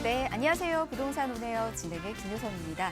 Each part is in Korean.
네, 안녕하세요. 부동산 오네요. 진행의 김효선입니다.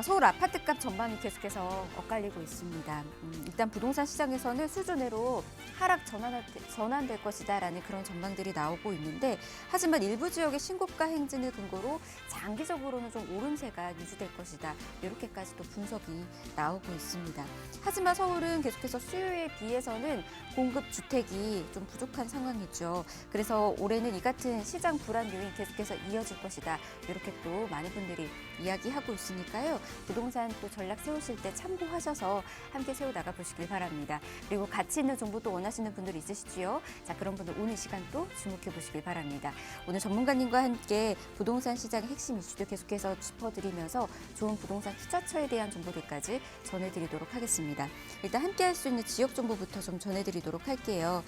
서울 아파트값 전망이 계속해서 엇갈리고 있습니다. 일단 부동산 시장에서는 수준으로 하락 전환될 것이다라는 그런 전망들이 나오고 있는데, 하지만 일부 지역의 신고가 행진을 근거로 장기적으로는 좀 오름세가 유지될 것이다. 이렇게까지 또 분석이 나오고 있습니다. 하지만 서울은 계속해서 수요에 비해서는 공급 주택이 좀 부족한 상황이죠. 그래서 올해는 이 같은 시장 불안 요인 계속해서 이어질 것이다. 이렇게 또 많은 분들이 이야기하고 있으니까요. 부동산 또 전략 세우실 때 참고하셔서 함께 세워나가 보시길 바랍니다. 그리고 가치 있는 정보도 원하시는 분들 있으시지요? 자, 그런 분들 오늘 시간 또 주목해 보시길 바랍니다. 오늘 전문가님과 함께 부동산 시장의 핵심 이슈들 계속해서 짚어드리면서 좋은 부동산 투자처에 대한 정보들까지 전해드리도록 하겠습니다. 일단 함께 할 수 있는 지역 정보부터 좀 전해드리도록 할게요.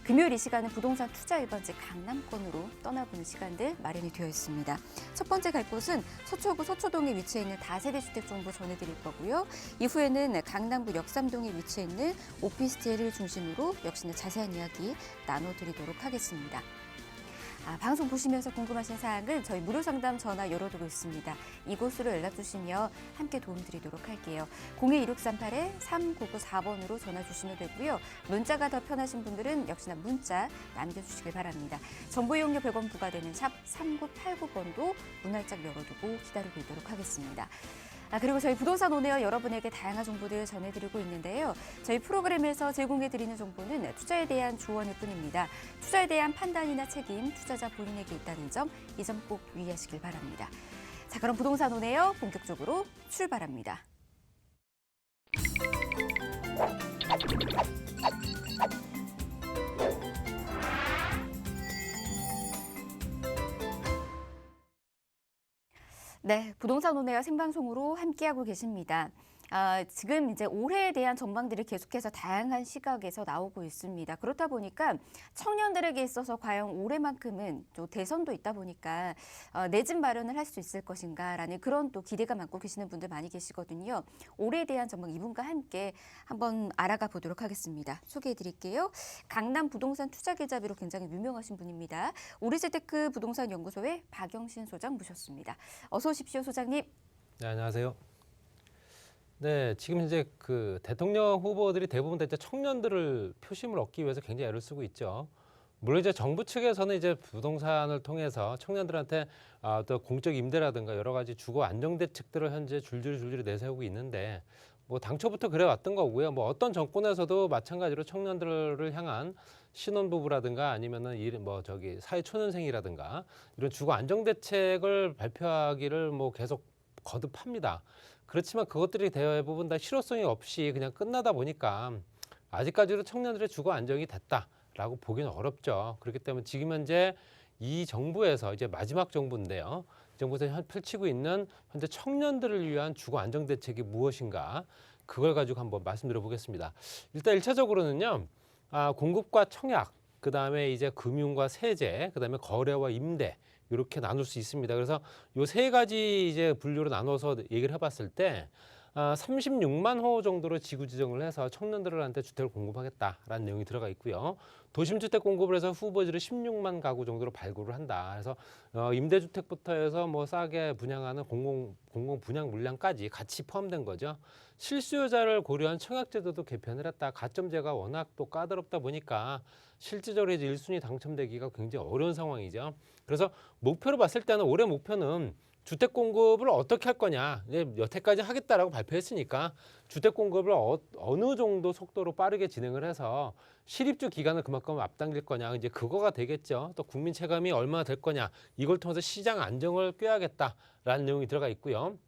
금요일 이 시간은 부동산 투자 1번지 강남권으로 떠나보는 시간들 마련이 되어 있습니다. 첫 번째 갈 곳은 서초구 서초동에 위치해 있는 다세대 주택 정보 전해드릴 거고요. 이후에는 강남구 역삼동에 위치해 있는 오피스텔을 중심으로 역시나 자세한 이야기 나눠드리도록 하겠습니다. 방송 보시면서 궁금하신 사항은 저희 무료 상담 전화 열어두고 있습니다. 이곳으로 연락주시면 함께 도움드리도록 할게요. 021638-3994번으로 전화 주시면 되고요. 문자가 더 편하신 분들은 역시나 문자 남겨주시길 바랍니다. 정보 이용료 100원 부과되는 샵 3989번도 문활짝 열어두고 기다리고 있도록 하겠습니다. 그리고 저희 부동산 오네어 여러분에게 다양한 정보들 전해드리고 있는데요. 저희 프로그램에서 제공해드리는 정보는 투자에 대한 조언일 뿐입니다. 투자에 대한 판단이나 책임, 투자자 본인에게 있다는 점, 이 점 꼭 유의하시길 바랍니다. 자, 그럼 부동산 오네어 본격적으로 출발합니다. 네, 부동산 오네어 생방송으로 함께하고 계십니다. 지금 이제 올해에 대한 전망들이 계속해서 다양한 시각에서 나오고 있습니다. 그렇다 보니까 청년들에게 있어서 과연 올해만큼은 또 대선도 있다 보니까 내 집 마련을 할 수 있을 것인가라는 그런 또 기대감 안고 계시는 분들 많이 계시거든요. 올해에 대한 전망 이분과 함께 한번 알아가 보도록 하겠습니다. 소개해 드릴게요. 강남 부동산 투자 계좌비로 굉장히 유명하신 분입니다. 우리재테크 부동산 연구소의 박영신 소장 모셨습니다. 어서 오십시오, 소장님. 네, 안녕하세요. 네, 지금 이제 그 대통령 후보들이 대부분 다 이제 청년들을 표심을 얻기 위해서 굉장히 애를 쓰고 있죠. 물론 이제 정부 측에서는 이제 부동산을 통해서 청년들한테 또 공적 임대라든가 여러 가지 주거 안정 대책들을 현재 줄줄이 내세우고 있는데, 뭐 당초부터 그래 왔던 거고요. 뭐 어떤 정권에서도 마찬가지로 청년들을 향한 신혼부부라든가 아니면은 사회 초년생이라든가 이런 주거 안정 대책을 발표하기를 뭐 계속 거듭합니다. 그렇지만 그것들이 대부분 다 실효성이 없이 그냥 끝나다 보니까 아직까지도 청년들의 주거 안정이 됐다라고 보기는 어렵죠. 그렇기 때문에 지금 현재 이 정부에서 이제 마지막 정부인데요. 이 정부에서 펼치고 있는 현재 청년들을 위한 주거 안정 대책이 무엇인가, 그걸 가지고 한번 말씀드려 보겠습니다. 일단 1차적으로는요. 공급과 청약, 그다음에 이제 금융과 세제, 그다음에 거래와 임대, 이렇게 나눌 수 있습니다. 그래서 요 세 가지 이제 분류로 나눠서 얘기를 해봤을 때 36만 호 정도로 지구 지정을 해서 청년들한테 주택을 공급하겠다라는 내용이 들어가 있고요. 도심주택 공급을 해서 후보지를 16만 가구 정도로 발굴을 한다. 그래서 임대주택부터 해서 뭐 싸게 분양하는 공공 분양 물량까지 같이 포함된 거죠. 실수요자를 고려한 청약제도도 개편을 했다. 가점제가 워낙 또 까다롭다 보니까 실질적으로 이제 1순위 당첨되기가 굉장히 어려운 상황이죠. 그래서 목표로 봤을 때는 올해 목표는 주택 공급을 어떻게 할 거냐, 이제 여태까지 하겠다라고 발표했으니까 주택 공급을 어느 정도 속도로 빠르게 진행을 해서 실입주 기간을 그만큼 앞당길 거냐, 이제 그거가 되겠죠. 또 국민 체감이 얼마나 될 거냐, 이걸 통해서 시장 안정을 꾀하겠다라는 내용이 들어가 있고요.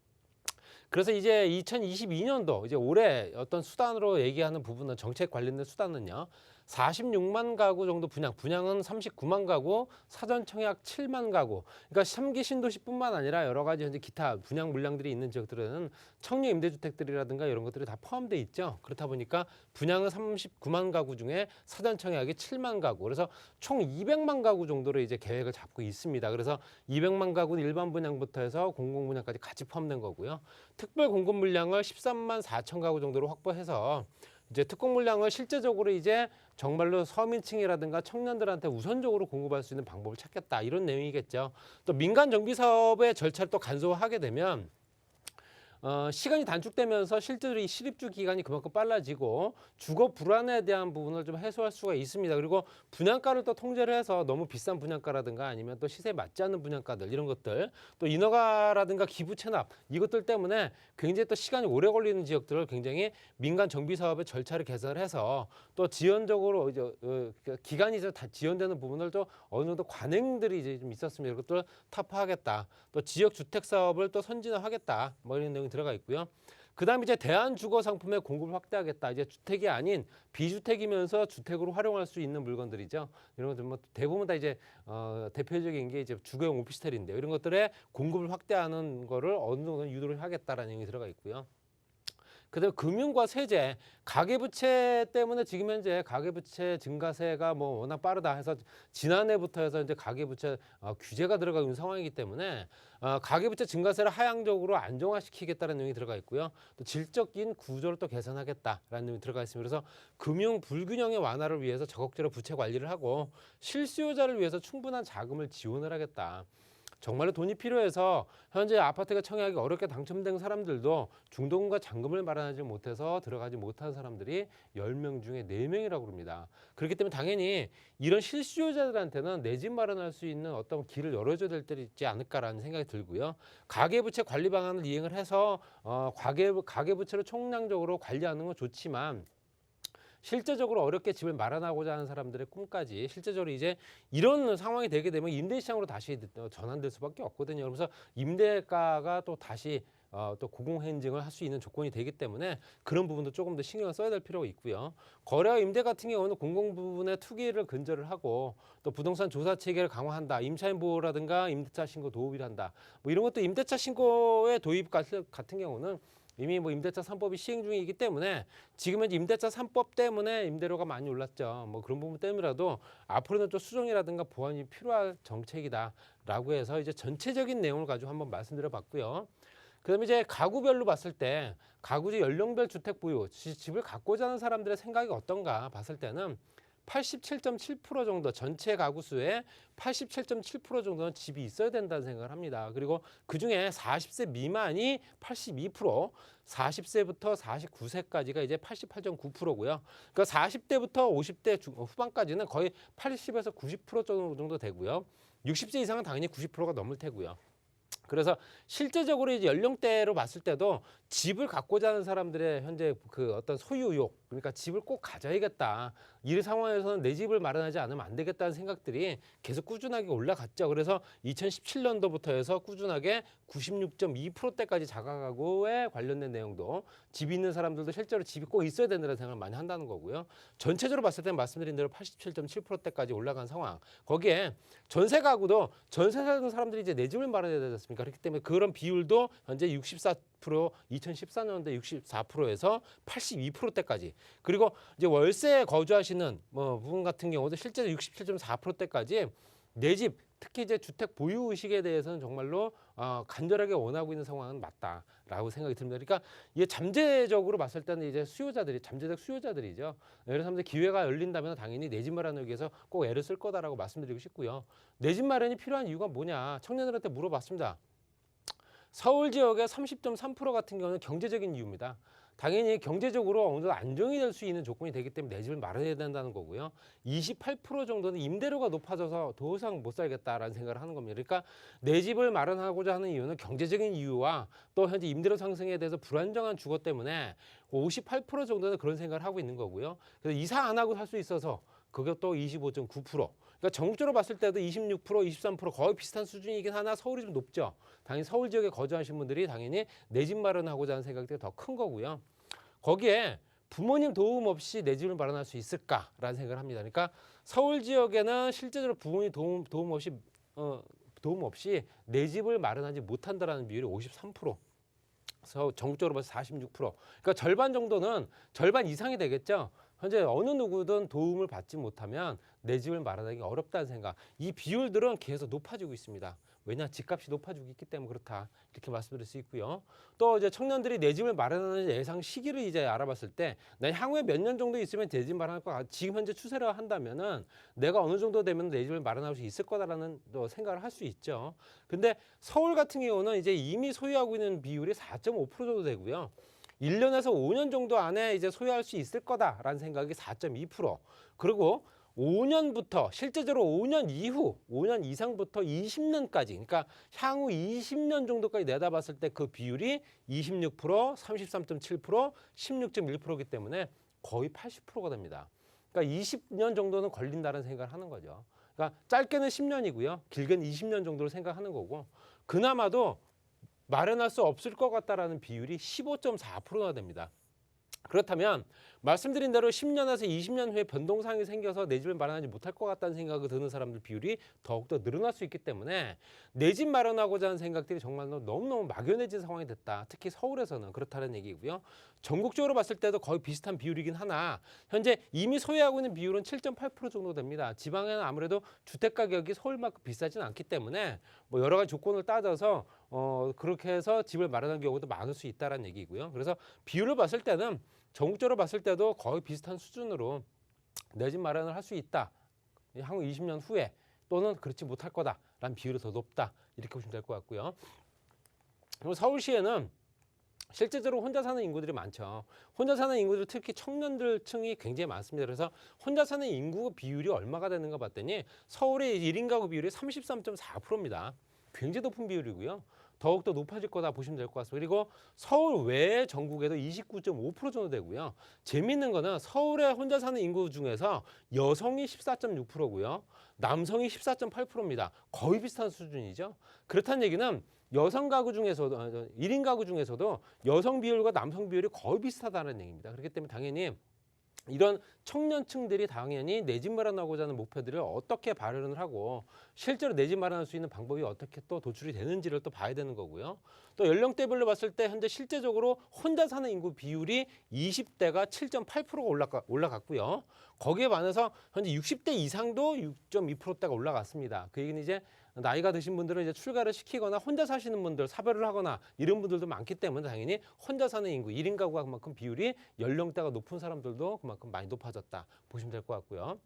그래서 이제 2022년도 이제 올해 어떤 수단으로 얘기하는 부분은, 정책 관련된 수단은요. 46만 가구 정도 분양은 39만 가구, 사전 청약 7만 가구. 그러니까 3기 신도시뿐만 아니라 여러 가지 현재 기타 분양 물량들이 있는 지역들은 청년 임대주택들이라든가 이런 것들이 다 포함돼 있죠. 그렇다 보니까 분양은 39만 가구 중에 사전 청약이 7만 가구. 그래서 총 200만 가구 정도로 이제 계획을 잡고 있습니다. 그래서 200만 가구는 일반 분양부터 해서 공공 분양까지 같이 포함된 거고요. 특별 공급 물량을 13만 4천 가구 정도로 확보해서 이제 특공 물량을 실제적으로 이제 정말로 서민층이라든가 청년들한테 우선적으로 공급할 수 있는 방법을 찾겠다 이런 내용이겠죠. 또 민간 정비 사업의 절차를 또 간소화하게 되면 시간이 단축되면서 실제로 이 실입주 기간이 그만큼 빨라지고 주거 불안에 대한 부분을 좀 해소할 수가 있습니다. 그리고 분양가를 또 통제를 해서 너무 비싼 분양가라든가 아니면 또 시세에 맞지 않는 분양가들 이런 것들 또 인허가라든가 기부 체납 이것들 때문에 굉장히 또 시간이 오래 걸리는 지역들을 굉장히 민간 정비 사업의 절차를 개설해서 또 지연적으로 이제 기간이 다 지연되는 부분을 또 어느 정도 관행들이 이제 좀 있었습니다. 이것들 타파하겠다. 또 지역 주택 사업을 또 선진화하겠다. 뭐 이런 내용이 들어가 있고요. 그다음에 이제 대안주거 상품의 공급을 확대하겠다. 이제 주택이 아닌 비주택이면서 주택으로 활용할 수 있는 물건들이죠. 이런 것들 뭐 대부분 다 이제 대표적인 게 이제 주거용 오피스텔인데 이런 것들의 공급을 확대하는 거를 어느 정도 유도를 하겠다라는 내용이 들어가 있고요. 그다음에 금융과 세제, 가계부채 때문에 지금 현재 가계부채 증가세가 뭐 워낙 빠르다 해서 지난해부터 해서 이제 가계부채 규제가 들어가 있는 상황이기 때문에 가계부채 증가세를 하향적으로 안정화시키겠다는 내용이 들어가 있고요. 또 질적인 구조를 또 개선하겠다라는 내용이 들어가 있습니다. 그래서 금융 불균형의 완화를 위해서 적극적으로 부채 관리를 하고 실수요자를 위해서 충분한 자금을 지원을 하겠다. 정말로 돈이 필요해서 현재 아파트가 청약이 어렵게 당첨된 사람들도 중도금과 잔금을 마련하지 못해서 들어가지 못한 사람들이 10명 중에 4명이라고 합니다. 그렇기 때문에 당연히 이런 실수요자들한테는 내 집 마련할 수 있는 어떤 길을 열어줘야 될 때도 있지 않을까라는 생각이 들고요. 가계부채 관리 방안을 이행을 해서 가계부채를 총량적으로 관리하는 건 좋지만 실제적으로 어렵게 집을 마련하고자 하는 사람들의 꿈까지 실제적으로 이제 이런 상황이 되게 되면 임대 시장으로 다시 전환될 수밖에 없거든요. 그래서 임대가가 또 다시 또 고공행진을 할 수 있는 조건이 되기 때문에 그런 부분도 조금 더 신경을 써야 될 필요가 있고요. 거래와 임대 같은 경우는 공공 부분의 투기를 근절을 하고 또 부동산 조사 체계를 강화한다. 임차인 보호라든가 임대차 신고 도입을 한다. 뭐 이런 것도 임대차 신고의 도입 같은 경우는 이미 뭐 임대차 3법이 시행 중이기 때문에 지금 현재 임대차 3법 때문에 임대료가 많이 올랐죠. 뭐 그런 부분 때문이라도 앞으로는 또 수정이라든가 보완이 필요할 정책이다라고 해서 이제 전체적인 내용을 가지고 한번 말씀드려 봤고요. 그다음에 이제 가구별로 봤을 때 가구지 연령별 주택 보유, 집을 갖고자 하는 사람들의 생각이 어떤가 봤을 때는 87.7% 정도 전체 가구 수의 87.7% 정도는 집이 있어야 된다는 생각을 합니다. 그리고 그중에 40세 미만이 82%, 40세부터 49세까지가 이제 88.9%고요. 그러니까 40대부터 50대 후반까지는 거의 80에서 90% 정도 되고요. 60세 이상은 당연히 90%가 넘을 테고요. 그래서 실제적으로 이제 연령대로 봤을 때도 집을 갖고자 하는 사람들의 현재 그 어떤 소유욕, 그러니까 집을 꼭 가져야겠다. 이 상황에서는 내 집을 마련하지 않으면 안 되겠다는 생각들이 계속 꾸준하게 올라갔죠. 그래서 2017년도부터 해서 꾸준하게 96.2%대까지 자가가구에 관련된 내용도 집이 있는 사람들도 실제로 집이 꼭 있어야 된다는 생각을 많이 한다는 거고요. 전체적으로 봤을 때 말씀드린 대로 87.7%대까지 올라간 상황. 거기에 전세 가구도 전세 사는 사람들이 이제 내 집을 마련해야 되지 않습니까? 그렇기 때문에 그런 비율도 현재 64%, 2014년도에 64%에서 82%대까지. 그리고 이제 월세에 거주하시는 뭐 부분 같은 경우도 실제로 67.4%대까지 내 집, 특히 이제 주택 보유 의식에 대해서는 정말로 간절하게 원하고 있는 상황은 맞다라고 생각이 듭니다. 그러니까 이게 잠재적으로 봤을 때는 이제 수요자들이 잠재적 수요자들이죠. 이런 사람들 기회가 열린다면 당연히 내 집 마련을 위해서 꼭 애를 쓸 거다라고 말씀드리고 싶고요. 내 집 마련이 필요한 이유가 뭐냐? 청년들한테 물어봤습니다. 서울 지역의 30.3% 같은 경우는 경제적인 이유입니다. 당연히 경제적으로 어느 정도 안정이 될 수 있는 조건이 되기 때문에 내 집을 마련해야 된다는 거고요. 28% 정도는 임대료가 높아져서 더 이상 못 살겠다라는 생각을 하는 겁니다. 그러니까 내 집을 마련하고자 하는 이유는 경제적인 이유와 또 현재 임대료 상승에 대해서 불안정한 주거 때문에 58% 정도는 그런 생각을 하고 있는 거고요. 그래서 이사 안 하고 살 수 있어서 그것도 25.9%. 그러니까 전국적으로 봤을 때도 26%, 23% 거의 비슷한 수준이긴 하나 서울이 좀 높죠. 당연히 서울 지역에 거주하신 분들이 당연히 내 집 마련하고자 하는 생각이 더 큰 거고요. 거기에 부모님 도움 없이 내 집을 마련할 수 있을까라는 생각을 합니다. 그러니까 서울 지역에는 실제적으로 부모님 도움 없이 내 집을 마련하지 못한다라는 비율이 53%. 그래서 전국적으로 봐서 46%. 그러니까 절반 정도는 절반 이상이 되겠죠. 현재 어느 누구든 도움을 받지 못하면 내 집을 마련하기 어렵다는 생각. 이 비율들은 계속 높아지고 있습니다. 왜냐? 집값이 높아지고 있기 때문에 그렇다. 이렇게 말씀드릴 수 있고요. 또 이제 청년들이 내 집을 마련하는 예상 시기를 이제 알아봤을 때, 내 향후에 몇 년 정도 있으면 내 집 마련할 거 지금 현재 추세를 한다면은 내가 어느 정도 되면 내 집을 마련할 수 있을 거다라는 또 생각을 할 수 있죠. 근데 서울 같은 경우는 이제 이미 소유하고 있는 비율이 4.5% 정도 되고요. 1년에서 5년 정도 안에 이제 소유할 수 있을 거다라는 생각이 4.2%. 그리고 5년부터 실제적으로 5년 이후, 5년 이상부터 20년까지, 그러니까 향후 20년 정도까지 내다봤을 때 그 비율이 26%, 33.7%, 16.1%이기 때문에 거의 80%가 됩니다. 그러니까 20년 정도는 걸린다는 생각을 하는 거죠. 그러니까 짧게는 10년이고요. 길게는 20년 정도를 생각하는 거고, 그나마도 마련할 수 없을 것 같다라는 비율이 15.4%나 됩니다. 그렇다면 말씀드린 대로 10년에서 20년 후에 변동사항이 생겨서 내 집을 마련하지 못할 것 같다는 생각이 드는 사람들 비율이 더욱더 늘어날 수 있기 때문에 내 집 마련하고자 하는 생각들이 정말로 너무너무 막연해진 상황이 됐다. 특히 서울에서는 그렇다는 얘기고요. 전국적으로 봤을 때도 거의 비슷한 비율이긴 하나 현재 이미 소유하고 있는 비율은 7.8% 정도 됩니다. 지방에는 아무래도 주택 가격이 서울만큼 비싸진 않기 때문에 뭐 여러 가지 조건을 따져서 그렇게 해서 집을 마련한 경우도 많을 수 있다는 얘기고요. 그래서 비율을 봤을 때는 전국적으로 봤을 때도 거의 비슷한 수준으로 내 집 마련을 할 수 있다. 향후 20년 후에 또는 그렇지 못할 거다라는 비율이 더 높다. 이렇게 보시면 될 것 같고요. 그리고 서울시에는 실제적으로 혼자 사는 인구들이 많죠. 혼자 사는 인구들 특히 청년들 층이 굉장히 많습니다. 그래서 혼자 사는 인구 비율이 얼마가 되는가 봤더니 서울의 1인 가구 비율이 33.4%입니다. 굉장히 높은 비율이고요. 더욱더 높아질 거다 보시면 될 것 같습니다. 그리고 서울 외 전국에도 29.5% 정도 되고요. 재미있는 거는 서울에 혼자 사는 인구 중에서 여성이 14.6%고요. 남성이 14.8%입니다. 거의 비슷한 수준이죠. 그렇다는 얘기는 여성 가구 중에서도 1인 가구 중에서도 여성 비율과 남성 비율이 거의 비슷하다는 얘기입니다. 그렇기 때문에 당연히 이런 청년층들이 당연히 내 집 마련하고자 하는 목표들을 어떻게 발현을 하고 실제로 내 집 마련할 수 있는 방법이 어떻게 또 도출이 되는지를 또 봐야 되는 거고요. 또 연령대별로 봤을 때 현재 실제적으로 혼자 사는 인구 비율이 20대가 7.8%가 올라갔고요. 거기에 반해서 현재 60대 이상도 6.2%대가 올라갔습니다. 그 얘기는 이제 나이가 드신 분들은 이제 출가를 시키거나 혼자 사시는 분들, 사별을 하거나 이런 분들도 많기 때문에 당연히 혼자 사는 인구, 1인 가구가 그만큼 비율이 연령대가 높은 사람들도 그만큼 많이 높아졌다 보시면 될 것 같고요.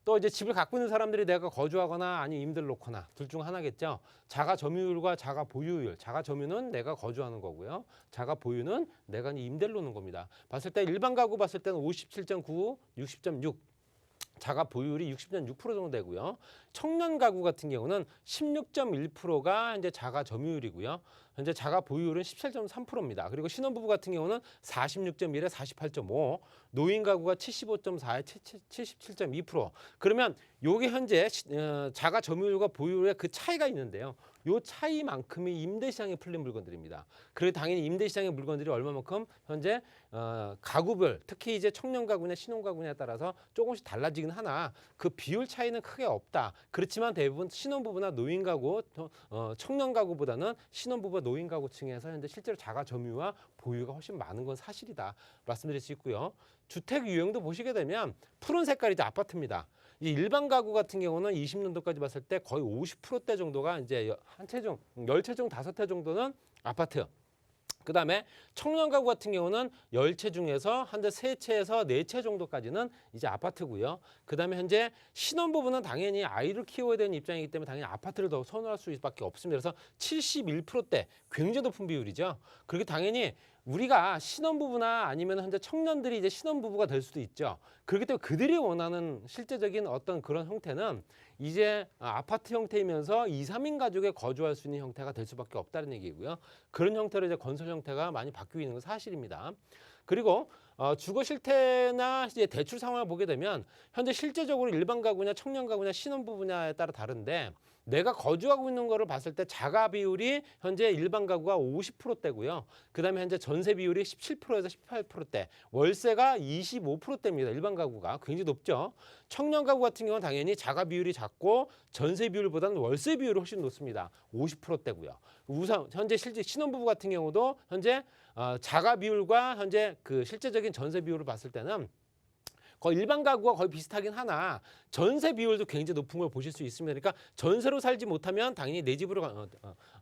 또 이제 집을 갖고 있는 사람들이 내가 거주하거나 아니면 임대를 놓거나 둘 중 하나겠죠. 자가 점유율과 자가 보유율. 자가 점유는 내가 거주하는 거고요. 자가 보유는 내가 임대를 놓는 겁니다. 봤을 때 일반 가구 봤을 때는 57.9, 60.6. 자가 보유율이 60.6% 정도 되고요. 청년 가구 같은 경우는 16.1%가 이제 자가 점유율이고요. 현재 자가 보유율은 17.3%입니다. 그리고 신혼부부 같은 경우는 46.1에 48.5, 노인 가구가 75.4에 77.2%. 그러면 요게 현재 자가 점유율과 보유율의 그 차이가 있는데요. 요 차이만큼이 임대시장에 풀린 물건들입니다. 그리고 당연히 임대시장의 물건들이 얼마만큼 현재 가구별, 특히 이제 청년 가구냐 신혼 가구냐에 따라서 조금씩 달라지긴 하나 그 비율 차이는 크게 없다. 그렇지만 대부분 신혼부부나 노인 가구, 청년 가구보다는 신혼부부와 노인 가구 층에서 현재 실제로 자가 점유와 보유가 훨씬 많은 건 사실이다. 말씀드릴 수 있고요. 주택 유형도 보시게 되면 푸른 색깔이 이제 아파트입니다. 이 일반 가구 같은 경우는 20년도까지 봤을 때 거의 50%대 정도가 이제 한 채 중, 10채 중 5채 정도는 아파트. 그다음에 청년 가구 같은 경우는 10채 중에서 현재 3채에서 4채 정도까지는 이제 아파트고요. 그다음에 현재 신혼부부는 당연히 아이를 키워야 되는 입장이기 때문에 당연히 아파트를 더 선호할 수밖에 없습니다. 그래서 71%대 굉장히 높은 비율이죠. 그렇게 당연히 우리가 신혼부부나 아니면 현재 청년들이 이제 신혼부부가 될 수도 있죠. 그렇기 때문에 그들이 원하는 실제적인 어떤 그런 형태는 이제 아파트 형태이면서 2, 3인 가족에 거주할 수 있는 형태가 될 수밖에 없다는 얘기고요. 그런 형태로 이제 건설 형태가 많이 바뀌고 있는 건 사실입니다. 그리고 주거 실태나 이제 대출 상황을 보게 되면 현재 실제적으로 일반 가구냐 청년 가구냐 신혼부부냐에 따라 다른데 내가 거주하고 있는 거를 봤을 때 자가 비율이 현재 일반 가구가 50%대고요. 그다음에 현재 전세 비율이 17%에서 18%대, 월세가 25%대입니다. 일반 가구가 굉장히 높죠. 청년 가구 같은 경우는 당연히 자가 비율이 작고 전세 비율보다는 월세 비율이 훨씬 높습니다. 50%대고요. 우선 현재 실제 신혼부부 같은 경우도 현재 자가 비율과 현재 그 실제적인 전세 비율을 봤을 때는 거의 일반 가구와 거의 비슷하긴 하나 전세 비율도 굉장히 높은 걸 보실 수 있습니다. 그러니까 전세로 살지 못하면 당연히 내 집으로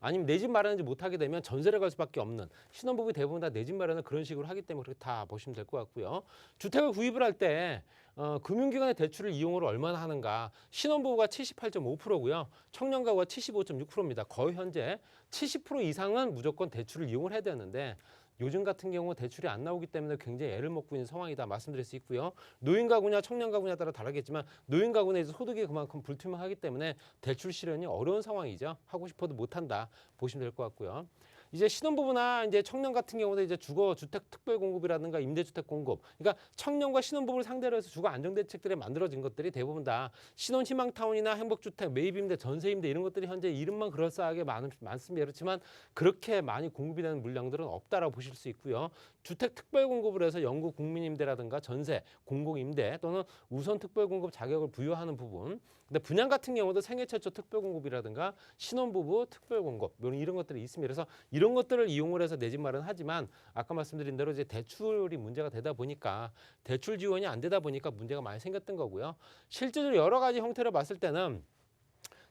아니면 내 집 마련하지 못하게 되면 전세를 갈 수밖에 없는 신혼부부 대부분 다 내 집 마련을 그런 식으로 하기 때문에 그렇게 다 보시면 될 것 같고요. 주택을 구입을 할 때 금융기관의 대출을 이용을 얼마나 하는가. 신혼부부가 78.5%고요. 청년가구가 75.6%입니다. 거의 현재 70% 이상은 무조건 대출을 이용을 해야 되는데 요즘 같은 경우 대출이 안 나오기 때문에 굉장히 애를 먹고 있는 상황이다 말씀드릴 수 있고요. 노인 가구냐 청년 가구냐에 따라 다르겠지만 노인 가구는 이제 소득이 그만큼 불투명하기 때문에 대출 실현이 어려운 상황이죠. 하고 싶어도 못한다 보시면 될 것 같고요. 이제 신혼부부나 이제 청년 같은 경우는 이제 주거 주택 특별 공급이라든가 임대주택 공급, 그러니까 청년과 신혼부부를 상대로 해서 주거 안정 대책들이 만들어진 것들이 대부분 다 신혼 희망타운이나 행복주택, 매입임대, 전세임대 이런 것들이 현재 이름만 그럴싸하게 많습니다. 그렇지만 그렇게 많이 공급이 되는 물량들은 없다라고 보실 수 있고요. 주택 특별 공급을 해서 영구 국민임대라든가 전세, 공공임대 또는 우선 특별 공급 자격을 부여하는 부분. 근데 분양 같은 경우도 생애 최초 특별 공급이라든가 신혼부부 특별 공급 이런 것들이 있습니다. 그래서 이런 것들을 이용을 해서 내 집 마련하지만 아까 말씀드린 대로 이제 대출이 문제가 되다 보니까 대출 지원이 안 되다 보니까 문제가 많이 생겼던 거고요. 실제로 여러 가지 형태를 봤을 때는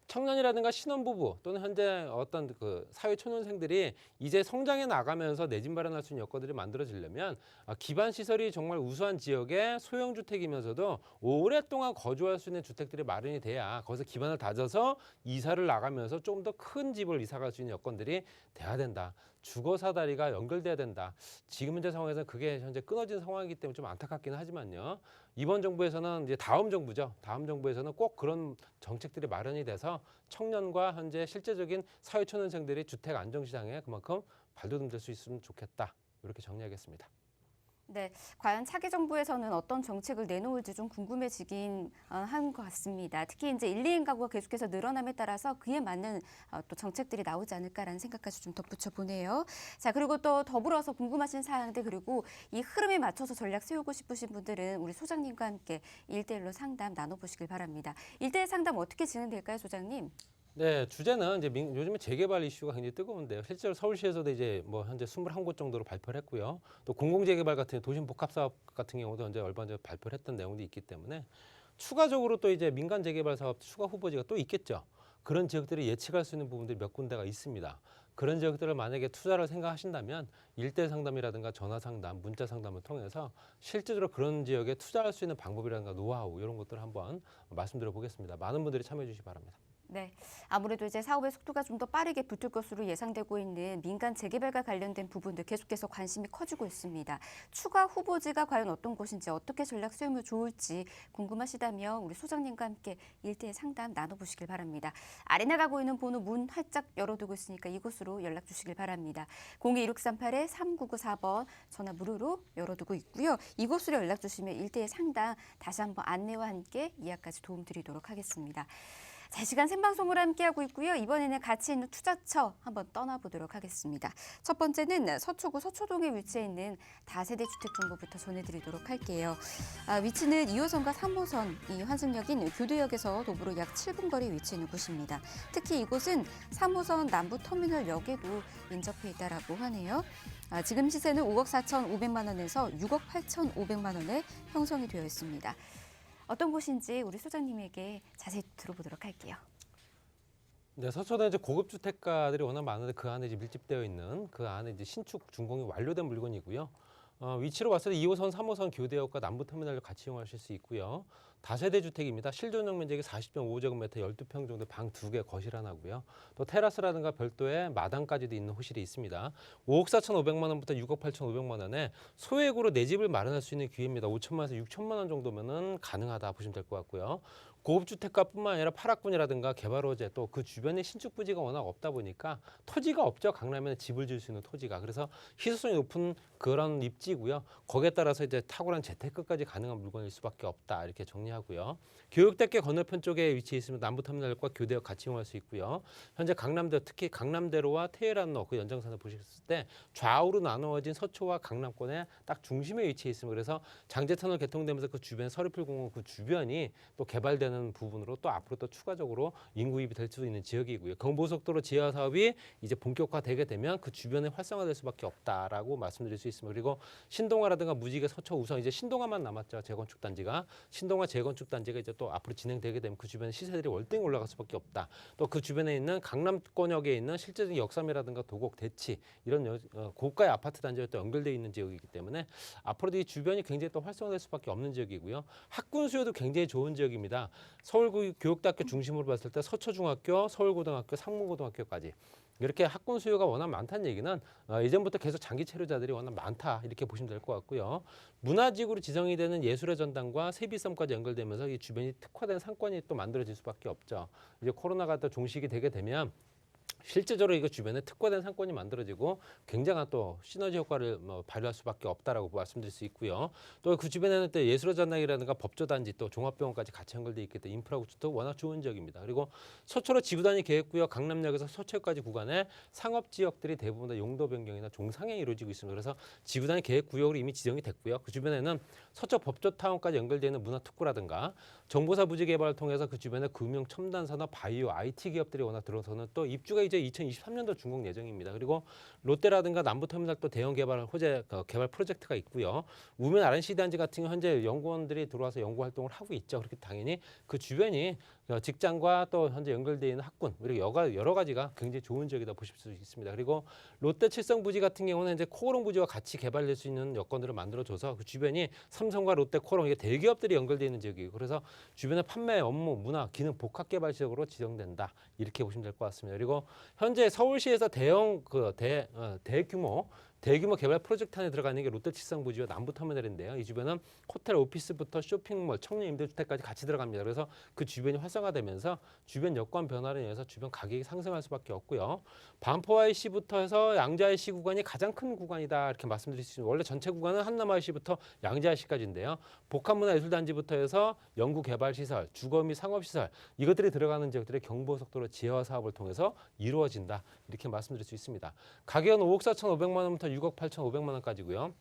청년이라든가 신혼부부 또는 현재 어떤 그 사회 초년생들이 이제 성장해 나가면서 내 집 마련할 수 있는 여건들이 만들어지려면 기반 시설이 정말 우수한 지역의 소형 주택이면서도 오랫동안 거주할 수 있는 주택들이 마련이 돼야 거기서 기반을 다져서 이사를 나가면서 좀 더 큰 집을 이사 갈 수 있는 여건들이 돼야 된다. 주거 사다리가 연결돼야 된다. 지금 현재 상황에서 그게 현재 끊어진 상황이기 때문에 좀 안타깝긴 하지만요. 이번 정부에서는 이제 다음 정부죠. 다음 정부에서는 꼭 그런 정책들이 마련이 돼서 청년과 현재 실제적인 사회초년생들이 주택 안정시장에 그만큼 발돋움 될 수 있으면 좋겠다. 이렇게 정리하겠습니다. 네, 과연 차기 정부에서는 어떤 정책을 내놓을지 좀 궁금해지긴 한 것 같습니다. 특히 이제 1, 2인 가구가 계속해서 늘어남에 따라서 그에 맞는 또 정책들이 나오지 않을까라는 생각까지 좀 덧붙여 보네요. 자, 그리고 또 더불어서 궁금하신 사항들 그리고 이 흐름에 맞춰서 전략 세우고 싶으신 분들은 우리 소장님과 함께 1대1로 상담 나눠보시길 바랍니다. 1대1 상담 어떻게 진행될까요, 소장님? 네, 주제는 이제 요즘에 재개발 이슈가 굉장히 뜨거운데요. 실제로 서울시에서도 이제 뭐 현재 21곳 정도로 발표를 했고요. 또 공공재개발 같은 도심 복합사업 같은 경우도 이제 얼마 전에 발표를 했던 내용도 있기 때문에 추가적으로 또 이제 민간 재개발 사업 추가 후보지가 또 있겠죠. 그런 지역들이 예측할 수 있는 부분들이 몇 군데가 있습니다. 그런 지역들을 만약에 투자를 생각하신다면 일대 상담이라든가 전화 상담, 문자 상담을 통해서 실제적으로 그런 지역에 투자할 수 있는 방법이라든가 노하우 이런 것들을 한번 말씀드려 보겠습니다. 많은 분들이 참여해 주시기 바랍니다. 네, 아무래도 이제 사업의 속도가 좀 더 빠르게 붙을 것으로 예상되고 있는 민간 재개발과 관련된 부분들 계속해서 관심이 커지고 있습니다. 추가 후보지가 과연 어떤 곳인지 어떻게 전략 세우면 좋을지 궁금하시다면 우리 소장님과 함께 1대1 상담 나눠보시길 바랍니다. 아래 나가고 있는 번호 문 활짝 열어두고 있으니까 이곳으로 연락 주시길 바랍니다. 02-1638-3994번 전화 무료로 열어두고 있고요. 이곳으로 연락 주시면 1대1 상담 다시 한번 안내와 함께 예약까지 도움드리도록 하겠습니다. 자, 시간 생방송으로 함께하고 있고요. 이번에는 가치 있는 투자처 한번 떠나보도록 하겠습니다. 첫 번째는 서초구 서초동에 위치해 있는 다세대 주택 정보부터 전해드리도록 할게요. 위치는 2호선과 3호선 이 환승역인 교대역에서 도보로 약 7분 거리에 위치해 있는 곳입니다. 특히 이곳은 3호선 남부터미널역에도 인접해 있다라고 하네요. 지금 시세는 5억 4,500만 원에서 6억 8,500만 원에 형성이 되어 있습니다. 어떤 곳인지 우리 소장님에게 자세히 들어보도록 할게요. 네, 서초는 이제 고급 주택가들이 워낙 많은데 그 안에 이제 밀집되어 있는 그 안에 이제 신축 준공이 완료된 물건이고요. 위치로 봤을 때 2호선, 3호선 교대역과 남부터미널을 같이 이용하실 수 있고요. 다세대 주택입니다. 실존형 면적이 40.5제곱미터 12평 정도 방 2개, 거실 하나고요. 또 테라스라든가 별도의 마당까지도 있는 호실이 있습니다. 5억 4,500만 원부터 6억 8,500만 원에 소액으로 내 집을 마련할 수 있는 기회입니다. 5천만 원에서 6천만 원 정도면은 가능하다 보시면 될 것 같고요. 고급 주택가뿐만 아니라 파락군이라든가 개발호재 또 그 주변에 신축 부지가 워낙 없다 보니까 토지가 없죠. 강남에는 집을 지을 수 있는 토지가. 그래서 희소성이 높은 그런 입지고요. 거기에 따라서 이제 탁월한 재테크까지 가능한 물건일 수밖에 없다. 이렇게 정리하고요. 교육대교 건너편 쪽에 위치해 있으면 남부터미널과 교대역 같이 이용할 수 있고요. 현재 강남대 특히 강남대로와 테헤란로 그 연장선을 보셨을 때 좌우로 나누어진 서초와 강남권의 딱 중심에 위치해 있습니다. 그래서 장제터널 개통되면서 그 주변 서리풀공원 그 주변이 또 개발되는 연결되는 부분으로 또 앞으로 또 추가적으로 인구 유입이 될 수 있는 지역이고요. 경부고속도로 지하 사업이 이제 본격화되게 되면 그 주변에 활성화될 수밖에 없다라고 말씀드릴 수 있습니다. 그리고 신동아라든가 무지개, 서초, 우성 이제 신동아만 남았죠. 재건축 단지가 신동아 재건축 단지가 이제 또 앞으로 진행되게 되면 그 주변에 시세들이 월등히 올라갈 수밖에 없다. 또 그 주변에 있는 강남권역에 있는 실제적인 역삼이라든가 도곡, 대치 이런 고가의 아파트 단지가 또 연결되어 있는 지역이기 때문에 앞으로도 이 주변이 굉장히 또 활성화될 수밖에 없는 지역이고요. 학군 수요도 굉장히 좋은 지역입니다. 서울교육대학교 중심으로 봤을 때 서초중학교, 서울고등학교, 상무고등학교까지 이렇게 학군 수요가 워낙 많다는 얘기는 이전부터 계속 장기 체류자들이 워낙 많다 이렇게 보시면 될 것 같고요. 문화지구로 지정이 되는 예술의 전당과 세비섬까지 연결되면서 이 주변이 특화된 상권이 또 만들어질 수밖에 없죠. 이제 코로나가 또 종식이 되게 되면 실제적으로 이거 주변에 특화된 상권이 만들어지고 굉장한 또 시너지 효과를 발휘할 수밖에 없다라고 말씀드릴 수 있고요. 또 그 주변에는 또 예술의 전당이라든가 법조단지 또 종합병원까지 같이 연결돼 있기 때문에 인프라 구축도 워낙 좋은 지역입니다. 그리고 서초로 지구단위 계획구역 강남역에서 서초역까지 구간에 상업 지역들이 대부분 다 용도 변경이나 종상향이 이루어지고 있습니다. 그래서 지구단위 계획구역으로 이미 지정이 됐고요. 그 주변에는 서초 법조타운까지 연결되는 문화특구라든가 정보사 부지 개발을 통해서 그 주변에 금융, 첨단 산업, 바이오, IT 기업들이 워낙 들어서는 또 입주가 이제 2023년도 준공 예정입니다. 그리고 롯데라든가 남부터미널도 대형 개발 개발 프로젝트가 있고요. 우면 R&C 단지 같은 경우 현재 연구원들이 들어와서 연구 활동을 하고 있죠. 그렇게 당연히 그 주변이 직장과 또 현재 연결되어 있는 학군 그리고 여러 가지가 굉장히 좋은 지역이다 보실 수 있습니다. 그리고 롯데 칠성 부지 같은 경우는 이제 코오롱 부지와 같이 개발될 수 있는 여건들을 만들어줘서 그 주변이 삼성과 롯데, 코오롱 이게 대기업들이 연결되어 있는 지역이고 그래서 주변에 판매, 업무, 문화, 기능 복합 개발 지역으로 지정된다 이렇게 보시면 될 것 같습니다. 그리고 현재 서울시에서 대규모 개발 프로젝트 안에 들어가 있는 게 롯데 칠성 부지와 남부터미널인데요. 이 주변은 호텔, 오피스부터 쇼핑몰, 청년 임대주택까지 같이 들어갑니다. 그래서 그 주변이 활성화되면서 주변 여건 변화로 인해서 주변 가격이 상승할 수밖에 없고요. 반포 IC부터 해서 양재 IC 구간이 가장 큰 구간이다 이렇게 말씀드릴 수 있습니다. 원래 전체 구간은 한남 IC부터 양재 IC까지인데요. 복합문화예술단지부터 해서 연구개발시설, 주거 및 상업시설 이것들이 들어가는 지역들의 경부고속도로 지하화 사업을 통해서 이루어진다 이렇게 말씀드릴 수 있습니다. 가격은 5억 4,500만 원부터 6억 8,500만 원까지고요.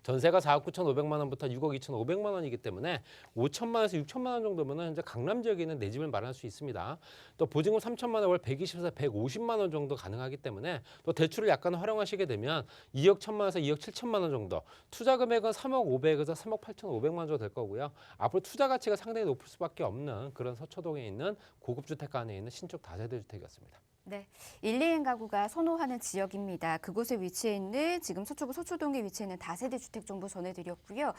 전세가 4억 9,500만 원부터 6억 2,500만 원이기 때문에 5천만 원에서 6천만 원 정도면 현재 강남 지역에 있는 내 집을 마련할 수 있습니다. 또 보증금 3천만 원, 월 120에서 150만 원 정도 가능하기 때문에 또 대출을 약간 활용하시게 되면 2억 1천만 원에서 2억 7천만 원 정도, 투자 금액은 3억 500에서 3억 8,500만 원 정도 될 거고요. 앞으로 투자 가치가 상당히 높을 수밖에 없는 그런 서초동에 있는 고급 주택가 안에 있는 신축 다세대 주택이었습니다. 네, 1, 2인 가구가 선호하는 지역입니다. 그곳에 위치해 있는 지금 서초구 서초동에 위치해 있는 다세대 주택 정보 전해드렸고요.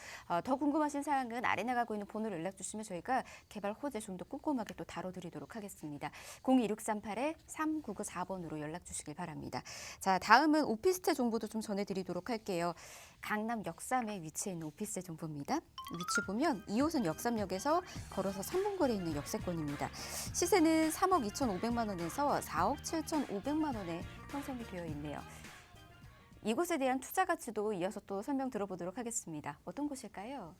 더 궁금하신 사항은 아래 나가고 있는 번호로 연락 주시면 저희가 개발 호재 좀 더 꼼꼼하게 또 다뤄드리도록 하겠습니다. 02638-3994번으로 연락 주시길 바랍니다. 자, 다음은 오피스텔 정보도 좀 전해드리도록 할게요. 강남 역삼에 위치해 있는 오피스텔 정보입니다. 위치 보면 2호선 역삼역에서 걸어서 3분 거리에 있는 역세권입니다. 시세는 3억 2,500만 원에서 4억 7,500만 원에 형성이 되어 있네요. 이곳에 대한 투자 가치도 이어서 또 설명 들어보도록 하겠습니다. 어떤 곳일까요?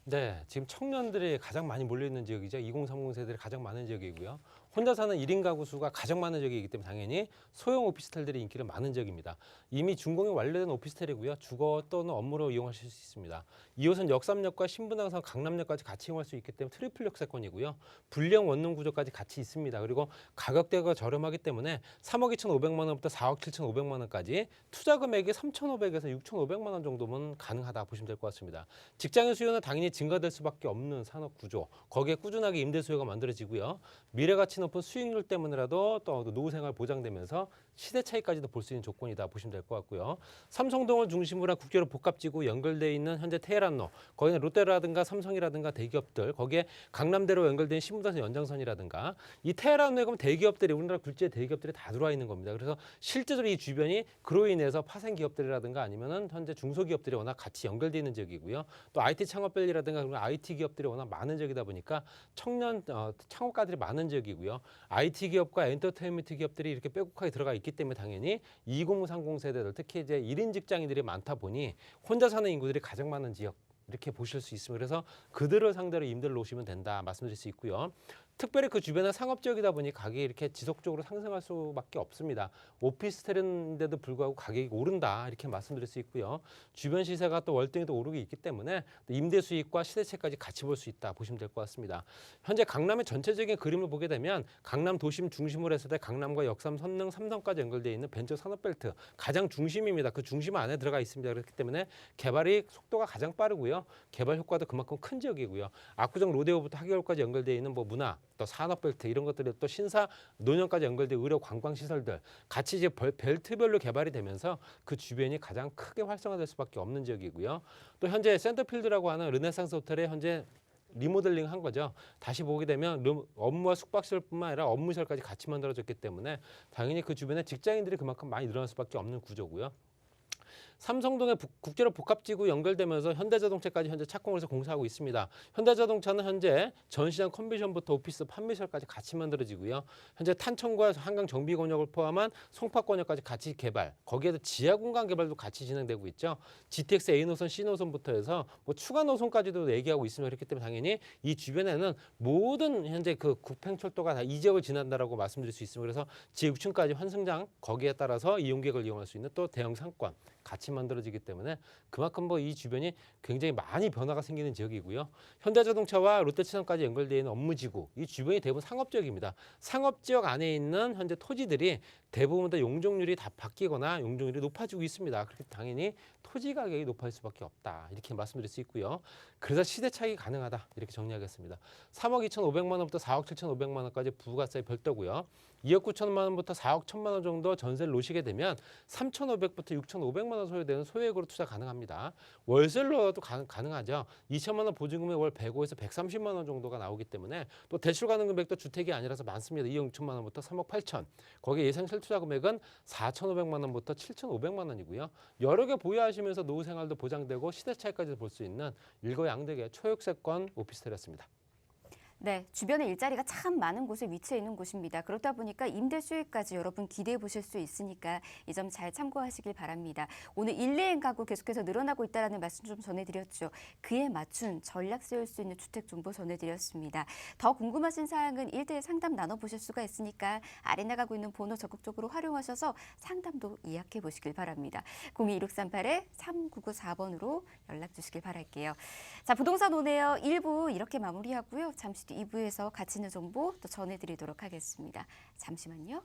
네, 지금 청년들이 가장 많이 몰려있는 지역이죠. 2030 세대들이 가장 많은 지역이고요. 혼자 사는 1인 가구 수가 가장 많은 지역이기 때문에 당연히 소형 오피스텔들이 인기가 많은 지역입니다. 이미 준공이 완료된 오피스텔이고요. 주거 또는 업무로 이용하실 수 있습니다. 2호선 역삼역과 신분당선 강남역까지 같이 이용할 수 있기 때문에 트리플 역세권이고요. 불량 원룸 구조까지 같이 있습니다. 그리고 가격대가 저렴하기 때문에 3억 2,500만 원부터 4억 7,500만 원까지 투자 금액이 3,500에서 6,500만 원 정도면 가능하다 보시면 될 것 같습니다. 직장인 수요는 당연히 증가될 수밖에 없는 산업 구조, 거기에 꾸준하게 임대 수요가 만들어지고요. 미래 가치 높은 수익률 때문이라도 또 노후 생활 보장되면서 시대 차이까지도 볼 수 있는 조건이다 보시면 될 것 같고요. 삼성동을 중심으로 한 국교로 복합지구 연결돼 있는 현재 테헤란로, 거기는 롯데라든가 삼성이라든가 대기업들, 거기에 강남대로 연결된 신분당선 연장선이라든가 이 테헤란로에 가면 대기업들이 우리나라 굴지의 대기업들이 다 들어와 있는 겁니다. 그래서 실제적으로 이 주변이 그로 인해서 파생 기업들이라든가 아니면은 현재 중소기업들이 워낙 같이 연결돼 있는 지역이고요. 또 IT 창업밸리라든가 그런 IT 기업들이 워낙 많은 지역이다 보니까 청년 창업가들이 많은 지역이고요. IT 기업과 엔터테인먼트 기업들이 이렇게 빼곡하게 들어가 있기 때문에 당연히 2030 세대들, 특히 이제 1인 직장인들이 많다 보니 혼자 사는 인구들이 가장 많은 지역 이렇게 보실 수 있습니다. 그래서 그들을 상대로 임대를 놓으시면 된다 말씀드릴 수 있고요. 특별히 그 주변은 상업지역이다 보니 가격이 이렇게 지속적으로 상승할 수밖에 없습니다. 오피스텔인데도 불구하고 가격이 오른다 이렇게 말씀드릴 수 있고요. 주변 시세가 또 월등히도 오르기 있기 때문에 임대 수익과 시세차까지 같이 볼 수 있다 보시면 될 것 같습니다. 현재 강남의 전체적인 그림을 보게 되면 강남 도심 중심으로 했을 때 강남과 역삼, 선릉, 삼성까지 연결되어 있는 벤처 산업벨트 가장 중심입니다. 그 중심 안에 들어가 있습니다. 그렇기 때문에 개발이 속도가 가장 빠르고요. 개발 효과도 그만큼 큰 지역이고요. 압구정 로데오부터 하계울까지 연결되어 있는 뭐 문화, 또 산업벨트 이런 것들이 또 신사, 노년까지 연결된 의료, 관광시설들 같이 이제 벨트별로 개발이 되면서 그 주변이 가장 크게 활성화될 수밖에 없는 지역이고요. 또 현재 센터필드라고 하는 르네상스 호텔에 현재 리모델링 한 거죠. 다시 보게 되면 업무와 숙박시설뿐만 아니라 업무시설까지 같이 만들어졌기 때문에 당연히 그 주변에 직장인들이 그만큼 많이 늘어날 수밖에 없는 구조고요. 삼성동의 국제로 복합지구 연결되면서 현대자동차까지 현재 착공을 해서 공사하고 있습니다. 현대자동차는 현재 전시장 컨벤션부터 오피스 판매시설까지 같이 만들어지고요. 현재 탄천과 한강 정비권역을 포함한 송파권역까지 같이 개발, 거기에도 지하공간 개발도 같이 진행되고 있죠. GTX A 노선, C 노선부터 해서 뭐 추가 노선까지도 얘기하고 있습니다. 그렇기 때문에 당연히 이 주변에는 모든 현재 그 국팽철도가 다 이 지역을 지난다라고 말씀드릴 수 있습니다. 그래서 제6층까지 환승장, 거기에 따라서 이용객을 이용할 수 있는 또 대형 상권 같이 만들어지기 때문에 그만큼 뭐 이 주변이 굉장히 많이 변화가 생기는 지역이고요. 현대자동차와 롯데치삼까지 연결되어 있는 업무지구, 이 주변이 대부분 상업지역입니다. 상업지역 안에 있는 현재 토지들이 대부분 다 용적률이 다 바뀌거나 용적률이 높아지고 있습니다. 그렇기 당연히 토지 가격이 높아질 수밖에 없다 이렇게 말씀드릴 수 있고요. 그래서 시대 차익이 가능하다 이렇게 정리하겠습니다. 3억 2,500만 원부터 4억 7,500만 원까지 부가세 별도고요. 2억 9천만 원부터 4억 1천만 원 정도 전세를 놓으시게 되면 3,500부터 6,500만 원 소요되는 소액으로 투자 가능합니다. 월세로도 가능하죠. 2천만 원 보증금에 월 105에서 130만 원 정도가 나오기 때문에 또 대출 가능 금액도 주택이 아니라서 많습니다. 2억 6천만 원부터 3억 8천. 거기에 예상 실투자 금액은 4,500만 원부터 7,500만 원이고요. 여러 개 보유하시면서 노후 생활도 보장되고 시대 차이까지 볼 수 있는 일거양득의 초역세권 오피스텔이었습니다. 네, 주변에 일자리가 참 많은 곳에 위치해 있는 곳입니다. 그렇다 보니까 임대 수익까지 여러분 기대해 보실 수 있으니까 이 점 잘 참고하시길 바랍니다. 오늘 1레인 가구 계속해서 늘어나고 있다는 말씀 좀 전해드렸죠. 그에 맞춘 전략 세울 수 있는 주택 정보 전해드렸습니다. 더 궁금하신 사항은 1대1 상담 나눠보실 수가 있으니까 아래 나가고 있는 번호 적극적으로 활용하셔서 상담도 예약해 보시길 바랍니다. 022638-3994번으로 연락 주시길 바랄게요. 자, 부동산 오네요. 1부 이렇게 마무리하고요. 잠시 뒤 2부에서 가치 있는 정보 또 전해드리도록 하겠습니다. 잠시만요.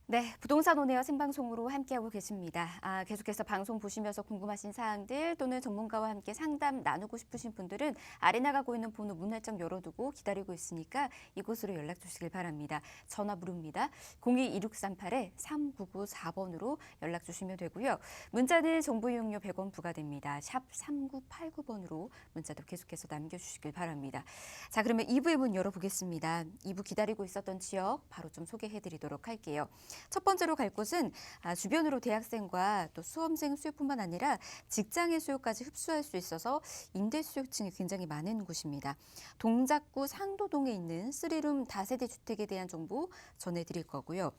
네, 부동산 오네어 생방송으로 함께하고 계십니다. 계속해서 방송 보시면서 궁금하신 사항들 또는 전문가와 함께 상담 나누고 싶으신 분들은 아래 나가고 있는 번호 문활점 열어두고 기다리고 있으니까 이곳으로 연락 주시길 바랍니다. 전화 부릅니다. 022638-3994번으로 연락 주시면 되고요. 문자는 정보 이용료 100원 부과됩니다. 샵 3989번으로 문자도 계속해서 남겨주시길 바랍니다. 자, 그러면 2부의 문 열어보겠습니다. 2부 기다리고 있었던 지역 바로 좀 소개해드리도록 할게요. 첫 번째로 갈 곳은 주변으로 대학생과 또 수험생 수요뿐만 아니라 직장의 수요까지 흡수할 수 있어서 임대 수요층이 굉장히 많은 곳입니다. 동작구 상도동에 있는 3룸 다세대 주택에 대한 정보 전해드릴 거고요.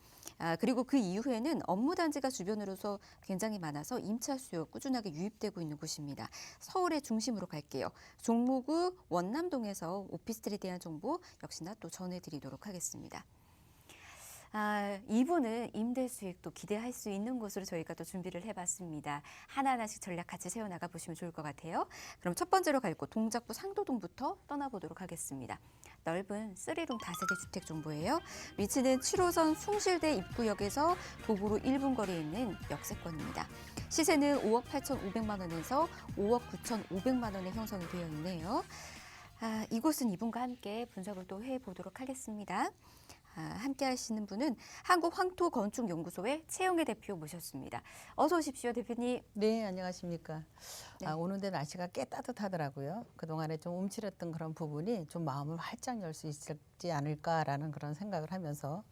그리고 그 이후에는 업무단지가 주변으로서 굉장히 많아서 임차 수요 꾸준하게 유입되고 있는 곳입니다. 서울의 중심으로 갈게요. 종로구 원남동에서 오피스텔에 대한 정보 역시나 또 전해드리도록 하겠습니다. 2부는 임대 수익도 기대할 수 있는 곳으로 저희가 또 준비를 해봤습니다. 하나하나씩 전략 같이 세워나가 보시면 좋을 것 같아요. 그럼 첫 번째로 갈 곳 동작구 상도동부터 떠나보도록 하겠습니다. 넓은 3룸 다세대 주택 정보예요. 위치는 7호선 숭실대 입구역에서 도보로 1분 거리에 있는 역세권입니다. 시세는 5억 8,500만 원에서 5억 9,500만 원에 형성이 되어 있네요. 이곳은 이분과 함께 분석을 또 해보도록 하겠습니다. 함께 하시는 분은 한국황토건축연구소의 최영애 대표 모셨습니다. 어서 오십시오, 대표님. 네, 안녕하십니까. 네. 오는데 날씨가 꽤 따뜻하더라고요. 그동안에 좀 움츠렸던 그런 부분이 좀 마음을 활짝 열 수 있지 않을까라는 그런 생각을 하면서